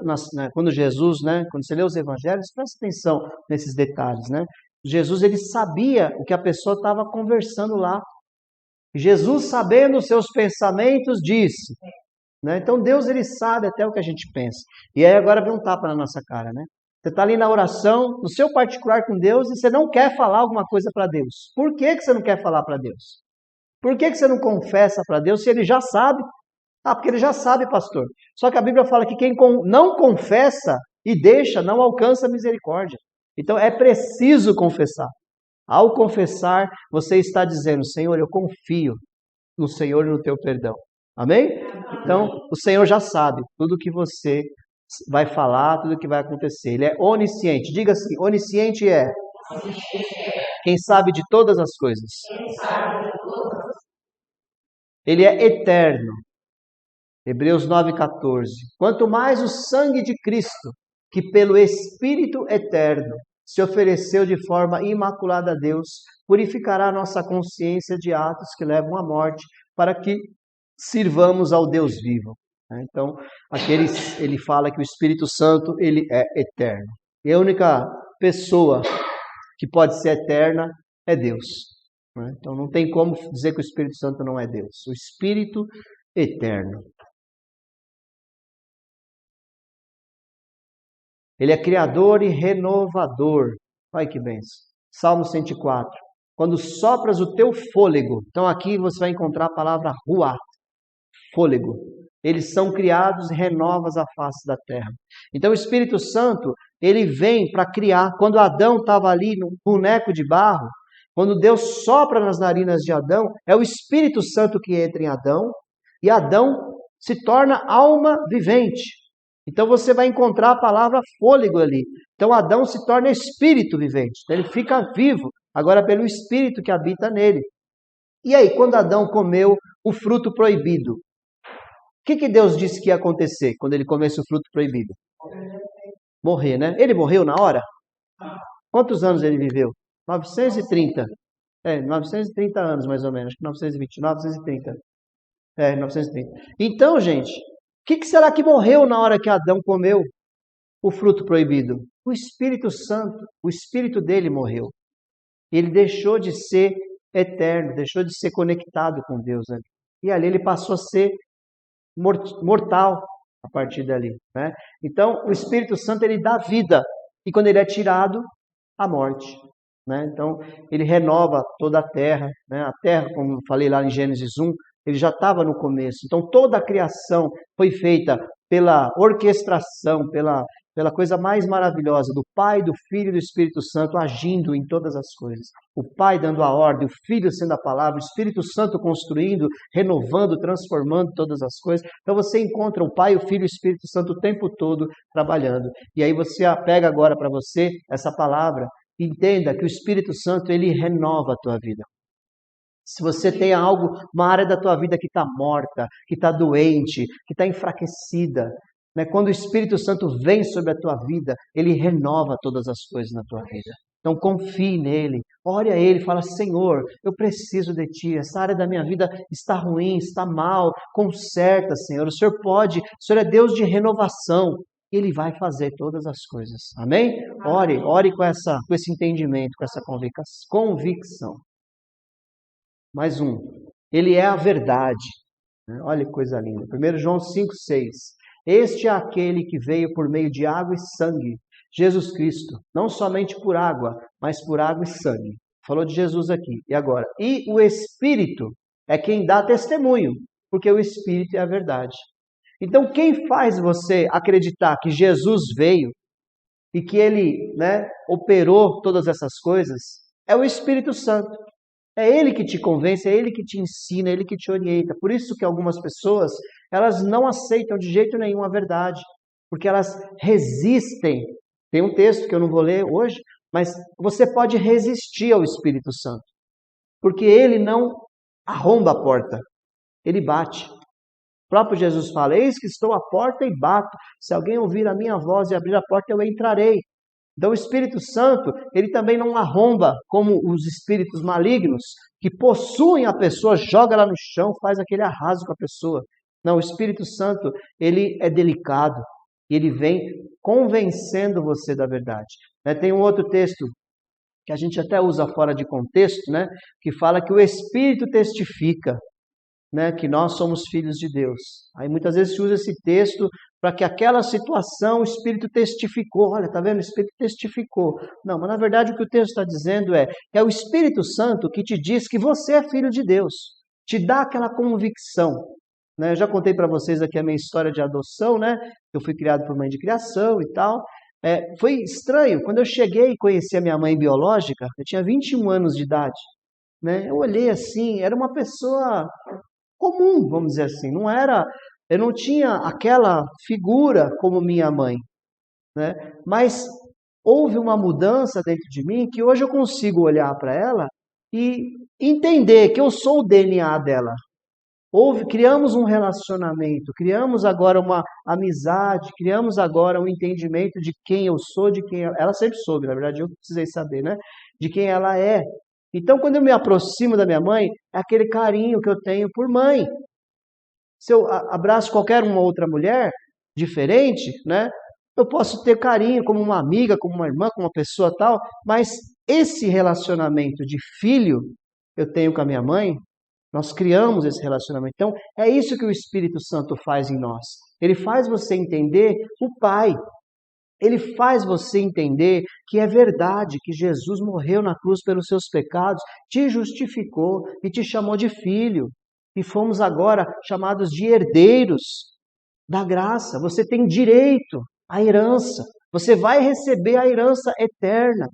quando Jesus, quando você lê os evangelhos, presta atenção nesses detalhes. Jesus, ele sabia o que a pessoa estava conversando lá. Jesus, sabendo os seus pensamentos, disse. Então, Deus, ele sabe até o que a gente pensa. E aí agora vem um tapa na nossa cara, Você está ali na oração, no seu particular com Deus, e você não quer falar alguma coisa para Deus. Por que você não quer falar para Deus? Por que você não confessa para Deus se ele já sabe? Porque ele já sabe, pastor. Só que a Bíblia fala que quem não confessa e deixa, não alcança a misericórdia. Então é preciso confessar. Ao confessar, você está dizendo, Senhor, eu confio no Senhor e no teu perdão. Amém? Então, o Senhor já sabe tudo que você vai falar, tudo que vai acontecer. Ele é onisciente. Diga assim, onisciente é quem sabe de todas as coisas. Ele é eterno. Hebreus 9,14. Quanto mais o sangue de Cristo, que pelo Espírito eterno se ofereceu de forma imaculada a Deus, purificará nossa consciência de atos que levam à morte, para que sirvamos ao Deus vivo. Então, ele fala que o Espírito Santo ele é eterno. E a única pessoa que pode ser eterna é Deus. Então, não tem como dizer que o Espírito Santo não é Deus. O Espírito eterno. Ele é criador e renovador. Olha que bênção. Salmo 104. Quando sopras o teu fôlego. Então aqui você vai encontrar a palavra ruach. Fôlego. Eles são criados e renovas a face da terra. Então o Espírito Santo, ele vem para criar. Quando Adão estava ali no boneco de barro, quando Deus sopra nas narinas de Adão, é o Espírito Santo que entra em Adão, e Adão se torna alma vivente. Então você vai encontrar a palavra fôlego ali. Então Adão se torna espírito vivente. Então, ele fica vivo, agora pelo Espírito que habita nele. E aí, quando Adão comeu o fruto proibido, o que Deus disse que ia acontecer quando ele comesse o fruto proibido? Morrer, né? Ele morreu na hora? Quantos anos ele viveu? 930. 930 anos mais ou menos. 920, 930. 930. Então, gente, o que será que morreu na hora que Adão comeu o fruto proibido? O Espírito Santo, o Espírito dele morreu. Ele deixou de ser eterno, deixou de ser conectado com Deus ali. E ali ele passou a ser mortal a partir dali. Né? Então, o Espírito Santo ele dá vida. E quando ele é tirado, a morte. Né? Então, ele renova toda a terra. Né? A terra, como eu falei lá em Gênesis 1, ele já estava no começo. Então, toda a criação foi feita pela orquestração, pela coisa mais maravilhosa do Pai, do Filho e do Espírito Santo agindo em todas as coisas. O Pai dando a ordem, o Filho sendo a palavra, o Espírito Santo construindo, renovando, transformando todas as coisas. Então, você encontra o Pai, o Filho e o Espírito Santo o tempo todo trabalhando. E aí você pega agora para você essa palavra. Entenda que o Espírito Santo, ele renova a tua vida. Se você tem algo, uma área da tua vida que está morta, que está doente, que está enfraquecida, né? Quando o Espírito Santo vem sobre a tua vida, ele renova todas as coisas na tua vida. Então confie nele, ore a ele, fala, Senhor, eu preciso de ti, essa área da minha vida está ruim, está mal, conserta, Senhor, o Senhor pode, o Senhor é Deus de renovação. Ele vai fazer todas as coisas. Amém? Ore com esse entendimento, com essa convicção. Mais um. Ele é a verdade. Olha que coisa linda. 1 João 5,6. Este é aquele que veio por meio de água e sangue. Jesus Cristo. Não somente por água, mas por água e sangue. Falou de Jesus aqui. E agora? E o Espírito é quem dá testemunho. Porque o Espírito é a verdade. Então, quem faz você acreditar que Jesus veio e que ele operou todas essas coisas é o Espírito Santo. É ele que te convence, é ele que te ensina, é ele que te orienta. Por isso que algumas pessoas, elas não aceitam de jeito nenhum a verdade, porque elas resistem. Tem um texto que eu não vou ler hoje, mas você pode resistir ao Espírito Santo, porque ele não arromba a porta, ele bate. O próprio Jesus fala, eis que estou à porta e bato. Se alguém ouvir a minha voz e abrir a porta, eu entrarei. Então o Espírito Santo, ele também não arromba como os espíritos malignos que possuem a pessoa, joga ela no chão, faz aquele arraso com a pessoa. Não, o Espírito Santo, ele é delicado e ele vem convencendo você da verdade. Tem um outro texto que a gente até usa fora de contexto, que fala que o Espírito testifica, que nós somos filhos de Deus. Aí muitas vezes se usa esse texto para que aquela situação o Espírito testificou. Olha, está vendo? O Espírito testificou. Não, mas na verdade o que o texto está dizendo é o Espírito Santo que te diz que você é filho de Deus. Te dá aquela convicção. Eu já contei para vocês aqui a minha história de adoção, Eu fui criado por mãe de criação e tal. Foi estranho, quando eu cheguei e conheci a minha mãe biológica, eu tinha 21 anos de idade, né? Eu olhei assim, era uma pessoa comum, vamos dizer assim, eu não tinha aquela figura como minha mãe, né? Mas houve uma mudança dentro de mim que hoje eu consigo olhar para ela e entender que eu sou o DNA dela. Criamos um relacionamento, criamos agora uma amizade, criamos agora um entendimento de quem eu sou, de quem ela sempre soube, na verdade eu precisei saber, né? De quem ela é. Então, quando eu me aproximo da minha mãe, é aquele carinho que eu tenho por mãe. Se eu abraço qualquer uma outra mulher diferente, né? Eu posso ter carinho como uma amiga, como uma irmã, como uma pessoa tal, mas esse relacionamento de filho eu tenho com a minha mãe, nós criamos esse relacionamento. Então, é isso que o Espírito Santo faz em nós. Ele faz você entender o Pai. Ele faz você entender que é verdade que Jesus morreu na cruz pelos seus pecados, te justificou e te chamou de filho. E fomos agora chamados de herdeiros da graça. Você tem direito à herança. Você vai receber a herança eterna.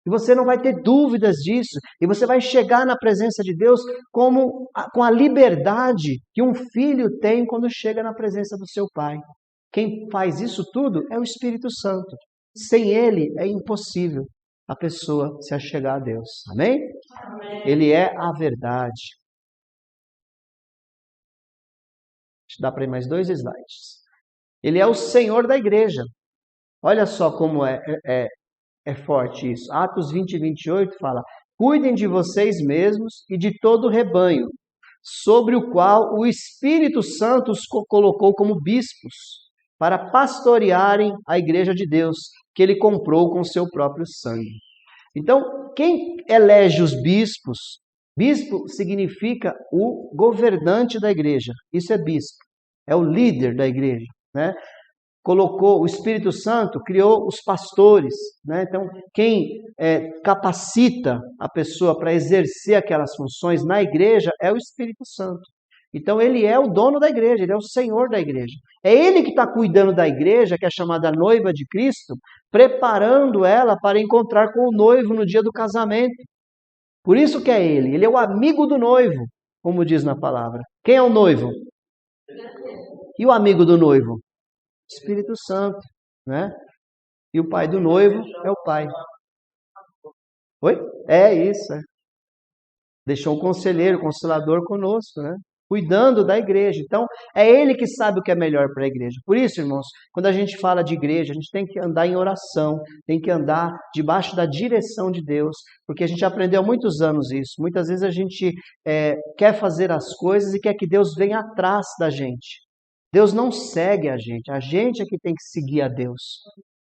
E você não vai ter dúvidas disso. E você vai chegar na presença de Deus com a liberdade que um filho tem quando chega na presença do seu pai. Quem faz isso tudo é o Espírito Santo. Sem ele é impossível a pessoa se achegar a Deus. Amém? Amém. Ele é a verdade. Deixa eu dar para ele mais 2 slides. Ele é o Senhor da igreja. Olha só como é forte isso. Atos 20 e 28 fala: cuidem de vocês mesmos e de todo o rebanho, sobre o qual o Espírito Santo os colocou como bispos, para pastorearem a igreja de Deus, que ele comprou com seu próprio sangue. Então, quem elege os bispos? Bispo significa o governante da igreja. Isso é bispo. É o líder da igreja, né? Colocou, o Espírito Santo criou os pastores, né? Então, quem capacita a pessoa para exercer aquelas funções na igreja é o Espírito Santo. Então, ele é o dono da igreja, ele é o Senhor da igreja. É ele que está cuidando da igreja, que é chamada noiva de Cristo, preparando ela para encontrar com o noivo no dia do casamento. Por isso que é ele é o amigo do noivo, como diz na palavra. Quem é o noivo? E o amigo do noivo? Espírito Santo, né? E o pai do noivo é o pai. Oi? É isso. Deixou um conselheiro, um consolador conosco, né? Cuidando da igreja. Então, é ele que sabe o que é melhor para a igreja. Por isso, irmãos, quando a gente fala de igreja, a gente tem que andar em oração, tem que andar debaixo da direção de Deus, porque a gente aprendeu há muitos anos isso. Muitas vezes a gente quer fazer as coisas e quer que Deus venha atrás da gente. Deus não segue a gente é que tem que seguir a Deus.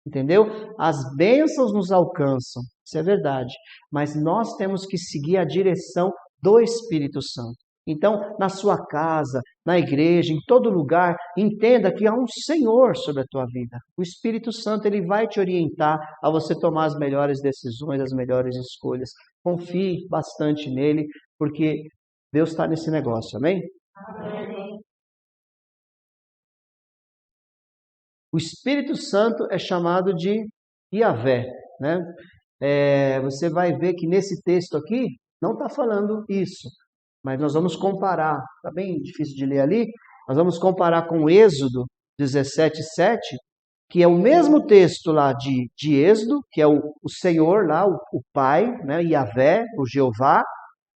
Entendeu? As bênçãos nos alcançam, isso é verdade, mas nós temos que seguir a direção do Espírito Santo. Então, na sua casa, na igreja, em todo lugar, entenda que há um Senhor sobre a tua vida. O Espírito Santo, ele vai te orientar a você tomar as melhores decisões, as melhores escolhas. Confie bastante nele, porque Deus está nesse negócio, amém? Amém. O Espírito Santo é chamado de Yahvé, né? Você vai ver que nesse texto aqui não está falando isso, mas nós vamos comparar, está bem difícil de ler ali, nós vamos comparar com Êxodo 17:7, que é o mesmo texto lá de Êxodo, que é o Senhor lá, o Pai, né? Yahvé, o Jeová,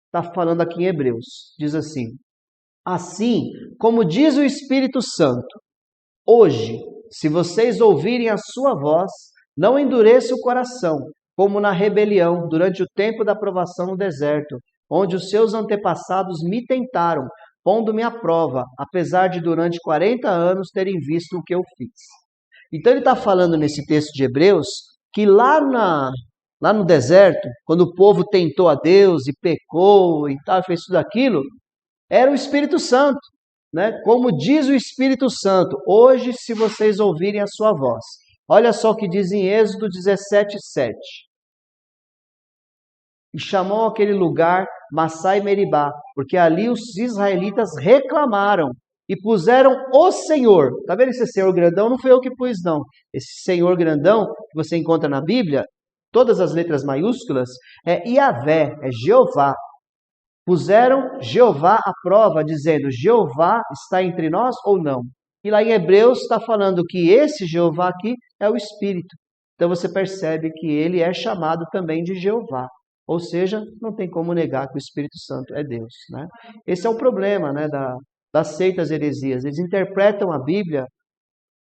está falando aqui em Hebreus, diz assim: assim como diz o Espírito Santo, hoje, se vocês ouvirem a sua voz, não endureça o coração, como na rebelião, durante o tempo da provação no deserto, onde os seus antepassados me tentaram, pondo-me à prova, apesar de durante 40 anos terem visto o que eu fiz. Então ele está falando nesse texto de Hebreus, que lá no deserto, quando o povo tentou a Deus e pecou e tal, fez tudo aquilo, era o Espírito Santo. Né? Como diz o Espírito Santo, hoje, se vocês ouvirem a sua voz. Olha só o que diz em Êxodo 17:7. E chamou aquele lugar Massá e Meribá, porque ali os israelitas reclamaram e puseram o Senhor. Tá vendo esse Senhor grandão? Não foi eu que pus, não. Esse Senhor grandão que você encontra na Bíblia, todas as letras maiúsculas, é Yahvé, é Jeová. Puseram Jeová à prova, dizendo, Jeová está entre nós ou não? E lá em Hebreus está falando que esse Jeová aqui é o Espírito. Então você percebe que ele é chamado também de Jeová. Ou seja, não tem como negar que o Espírito Santo é Deus, né? Esse é o problema, né, das seitas heresias. Eles interpretam a Bíblia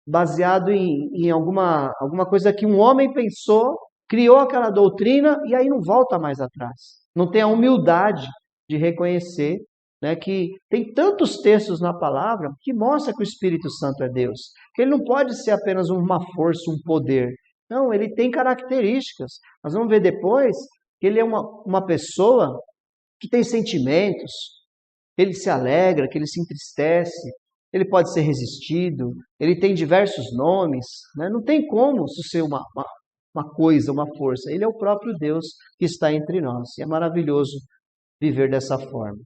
baseado em alguma coisa que um homem pensou, criou aquela doutrina e aí não volta mais atrás. Não tem a humildade de reconhecer, né, que tem tantos textos na palavra que mostra que o Espírito Santo é Deus. Que ele não pode ser apenas uma força, um poder. Não, ele tem características. Nós vamos ver depois que ele é uma pessoa que tem sentimentos, que ele se alegra, que ele se entristece, ele pode ser resistido, ele tem diversos nomes, né? Não tem como isso ser uma coisa, uma força. Ele é o próprio Deus que está entre nós. E é maravilhoso viver dessa forma.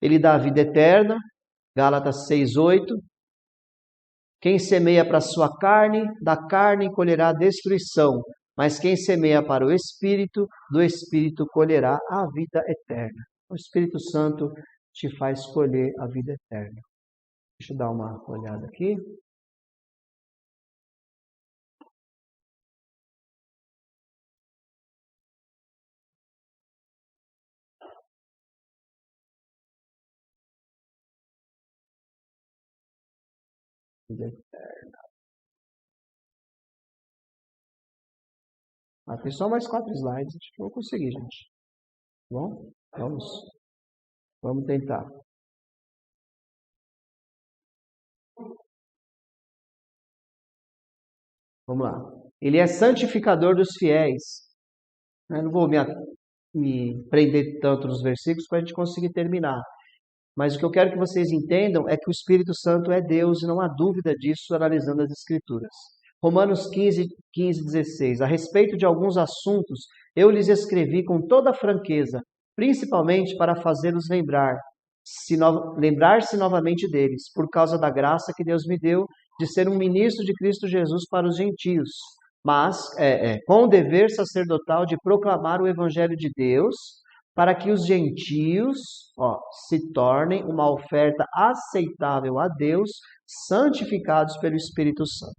Ele dá a vida eterna, Gálatas 6:8. Quem semeia para a sua carne, da carne colherá destruição. Mas quem semeia para o Espírito, do Espírito colherá a vida eterna. O Espírito Santo te faz colher a vida eterna. Deixa eu dar uma olhada aqui. Vida eterna. Tem só mais 4 slides. Acho que eu vou conseguir, gente. Bom, vamos tentar. Vamos lá. Ele é santificador dos fiéis. Eu não vou me prender tanto nos versículos para a gente conseguir terminar. Mas o que eu quero que vocês entendam é que o Espírito Santo é Deus e não há dúvida disso analisando as Escrituras. Romanos 15:16. A respeito de alguns assuntos, eu lhes escrevi com toda franqueza, principalmente para fazê-los lembrar-se novamente deles, por causa da graça que Deus me deu de ser um ministro de Cristo Jesus para os gentios, mas com o dever sacerdotal de proclamar o Evangelho de Deus, para que os gentios se tornem uma oferta aceitável a Deus, santificados pelo Espírito Santo.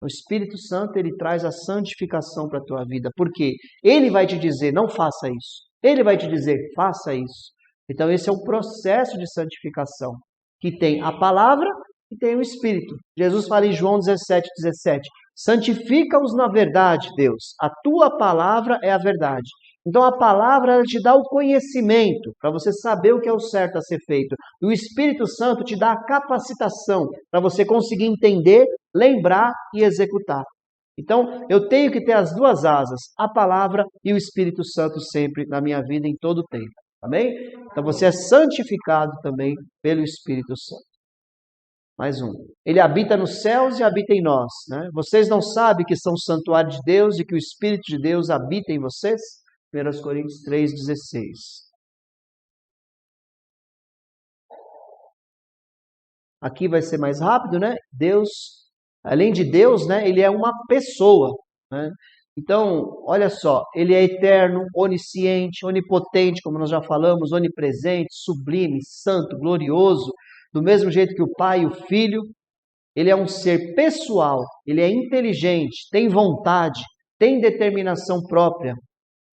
O Espírito Santo, ele traz a santificação para a tua vida, porque ele vai te dizer, não faça isso. Ele vai te dizer, faça isso. Então esse é o processo de santificação, que tem a palavra e tem o Espírito. Jesus fala em João 17:17, santifica-os na verdade, Deus. A tua palavra é a verdade. Então a palavra ela te dá o conhecimento para você saber o que é o certo a ser feito. E o Espírito Santo te dá a capacitação para você conseguir entender, lembrar e executar. Então eu tenho que ter as duas asas, a palavra e o Espírito Santo sempre na minha vida em todo o tempo. Amém? Então você é santificado também pelo Espírito Santo. Mais um. Ele habita nos céus e habita em nós. Né? Vocês não sabem que são santuário de Deus e que o Espírito de Deus habita em vocês? 1 Coríntios 3:16. Aqui vai ser mais rápido, né? Deus, além de Deus, né? Ele é uma pessoa. Né? Então, olha só, ele é eterno, onisciente, onipotente, como nós já falamos, onipresente, sublime, santo, glorioso, do mesmo jeito que o Pai e o Filho. Ele é um ser pessoal, ele é inteligente, tem vontade, tem determinação própria.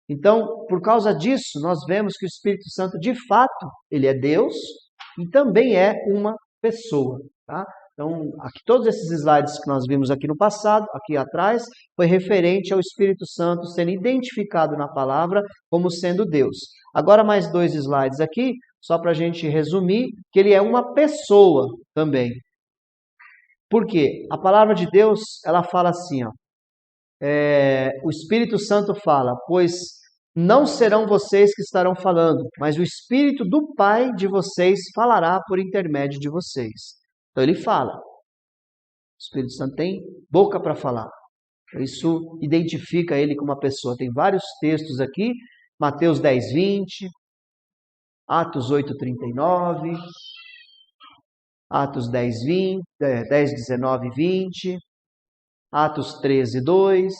Então, por causa disso, nós vemos que o Espírito Santo, de fato, ele é Deus e também é uma pessoa. Tá? Então, aqui, todos esses slides que nós vimos aqui no passado, aqui atrás, foi referente ao Espírito Santo sendo identificado na palavra como sendo Deus. Agora mais 2 slides aqui, só para a gente resumir, que ele é uma pessoa também. Por quê? A palavra de Deus, ela fala assim, o Espírito Santo fala, pois não serão vocês que estarão falando, mas o Espírito do Pai de vocês falará por intermédio de vocês. Então ele fala. O Espírito Santo tem boca para falar. Isso identifica ele como uma pessoa. Tem vários textos aqui, Mateus 10:20, Atos 8:39, Atos 10, 20, 10, 19 e 20, Atos 13, 2,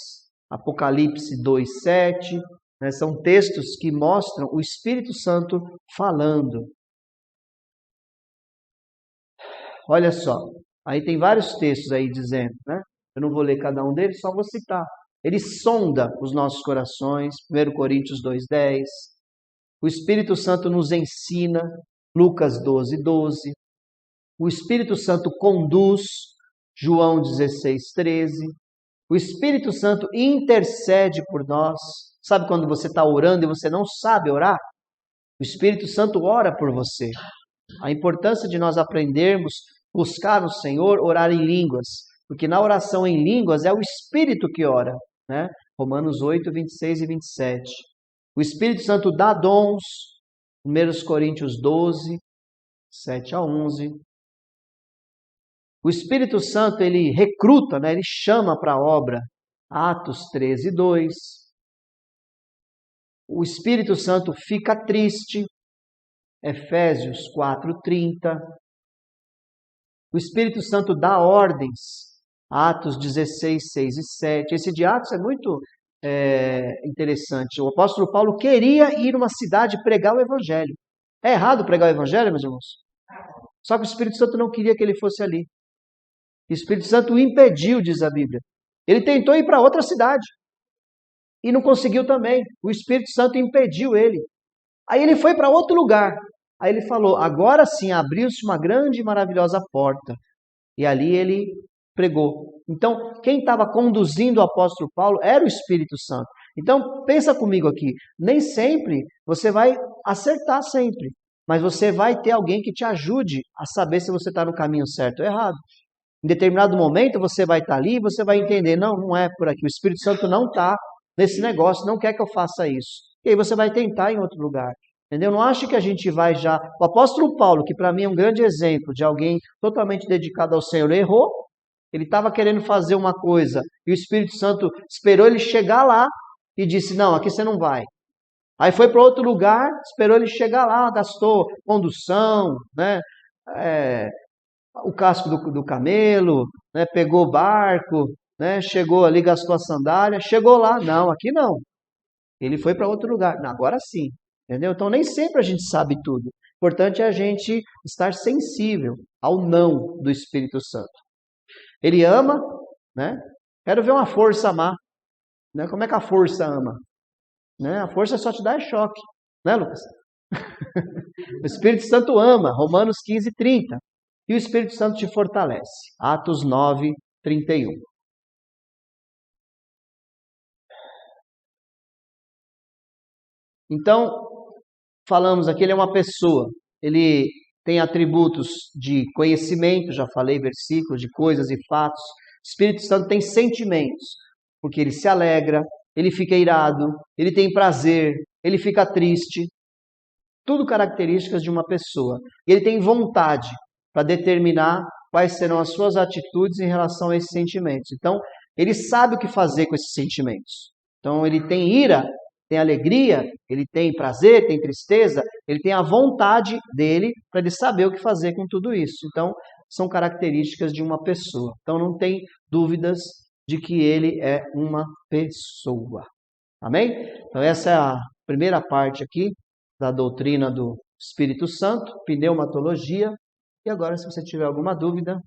Apocalipse 2, 7. Né? São textos que mostram o Espírito Santo falando. Olha só, aí tem vários textos aí dizendo, né? Eu não vou ler cada um deles, só vou citar. Ele sonda os nossos corações, 1 Coríntios 2,10. O Espírito Santo nos ensina, Lucas 12, 12. O Espírito Santo conduz, João 16, 13. O Espírito Santo intercede por nós. Sabe quando você está orando e você não sabe orar? O Espírito Santo ora por você. A importância de nós aprendermos, buscar o Senhor, orar em línguas. Porque na oração em línguas é o Espírito que ora. Né? Romanos 8, 26 e 27. O Espírito Santo dá dons. 1 Coríntios 12, 7 a 11. O Espírito Santo, ele recruta, né? Ele chama para a obra. Atos 13, 2. O Espírito Santo fica triste. Efésios 4, 30. O Espírito Santo dá ordens. Atos 16, 6 e 7. Esse de Atos é muito interessante. O apóstolo Paulo queria ir numa cidade pregar o Evangelho. É errado pregar o Evangelho, meus irmãos? Só que o Espírito Santo não queria que ele fosse ali. O Espírito Santo o impediu, diz a Bíblia. Ele tentou ir para outra cidade. E não conseguiu também. O Espírito Santo impediu ele. Aí ele foi para outro lugar. Aí ele falou, agora sim, abriu-se uma grande e maravilhosa porta. E ali ele pregou. Então, quem estava conduzindo o apóstolo Paulo era o Espírito Santo. Então, pensa comigo aqui. Nem sempre você vai acertar sempre. Mas você vai ter alguém que te ajude a saber se você está no caminho certo ou errado. Em determinado momento você vai estar ali e você vai entender, não é por aqui. O Espírito Santo não está nesse negócio, não quer que eu faça isso. E aí você vai tentar em outro lugar. Entendeu? Não acho que a gente vai já... O apóstolo Paulo, que para mim é um grande exemplo de alguém totalmente dedicado ao Senhor, errou. Ele estava querendo fazer uma coisa e o Espírito Santo esperou ele chegar lá e disse, não, aqui você não vai. Aí foi para outro lugar, esperou ele chegar lá, gastou condução, né? O casco do camelo, né? Pegou o barco, né? Chegou ali, gastou a sandália, chegou lá, não, aqui não. Ele foi para outro lugar, não, agora sim. Entendeu? Então nem sempre a gente sabe tudo. O importante é a gente estar sensível ao não do Espírito Santo. Ele ama, né? Quero ver uma força amar. Né? Como é que a força ama? Né? A força só te dá choque. Né, Lucas? O Espírito Santo ama. Romanos 15, 30. E o Espírito Santo te fortalece. Atos 9, 31. Então, falamos aqui, ele é uma pessoa. Ele tem atributos de conhecimento, já falei, versículos, de coisas e fatos. O Espírito Santo tem sentimentos, porque ele se alegra, ele fica irado, ele tem prazer, ele fica triste. Tudo características de uma pessoa. E ele tem vontade para determinar quais serão as suas atitudes em relação a esses sentimentos. Então, ele sabe o que fazer com esses sentimentos. Então, ele tem ira, tem alegria, ele tem prazer, tem tristeza, ele tem a vontade dele para ele saber o que fazer com tudo isso. Então, são características de uma pessoa. Então, não tem dúvidas de que ele é uma pessoa. Amém? Então, essa é a primeira parte aqui da doutrina do Espírito Santo, pneumatologia. E agora, se você tiver alguma dúvida,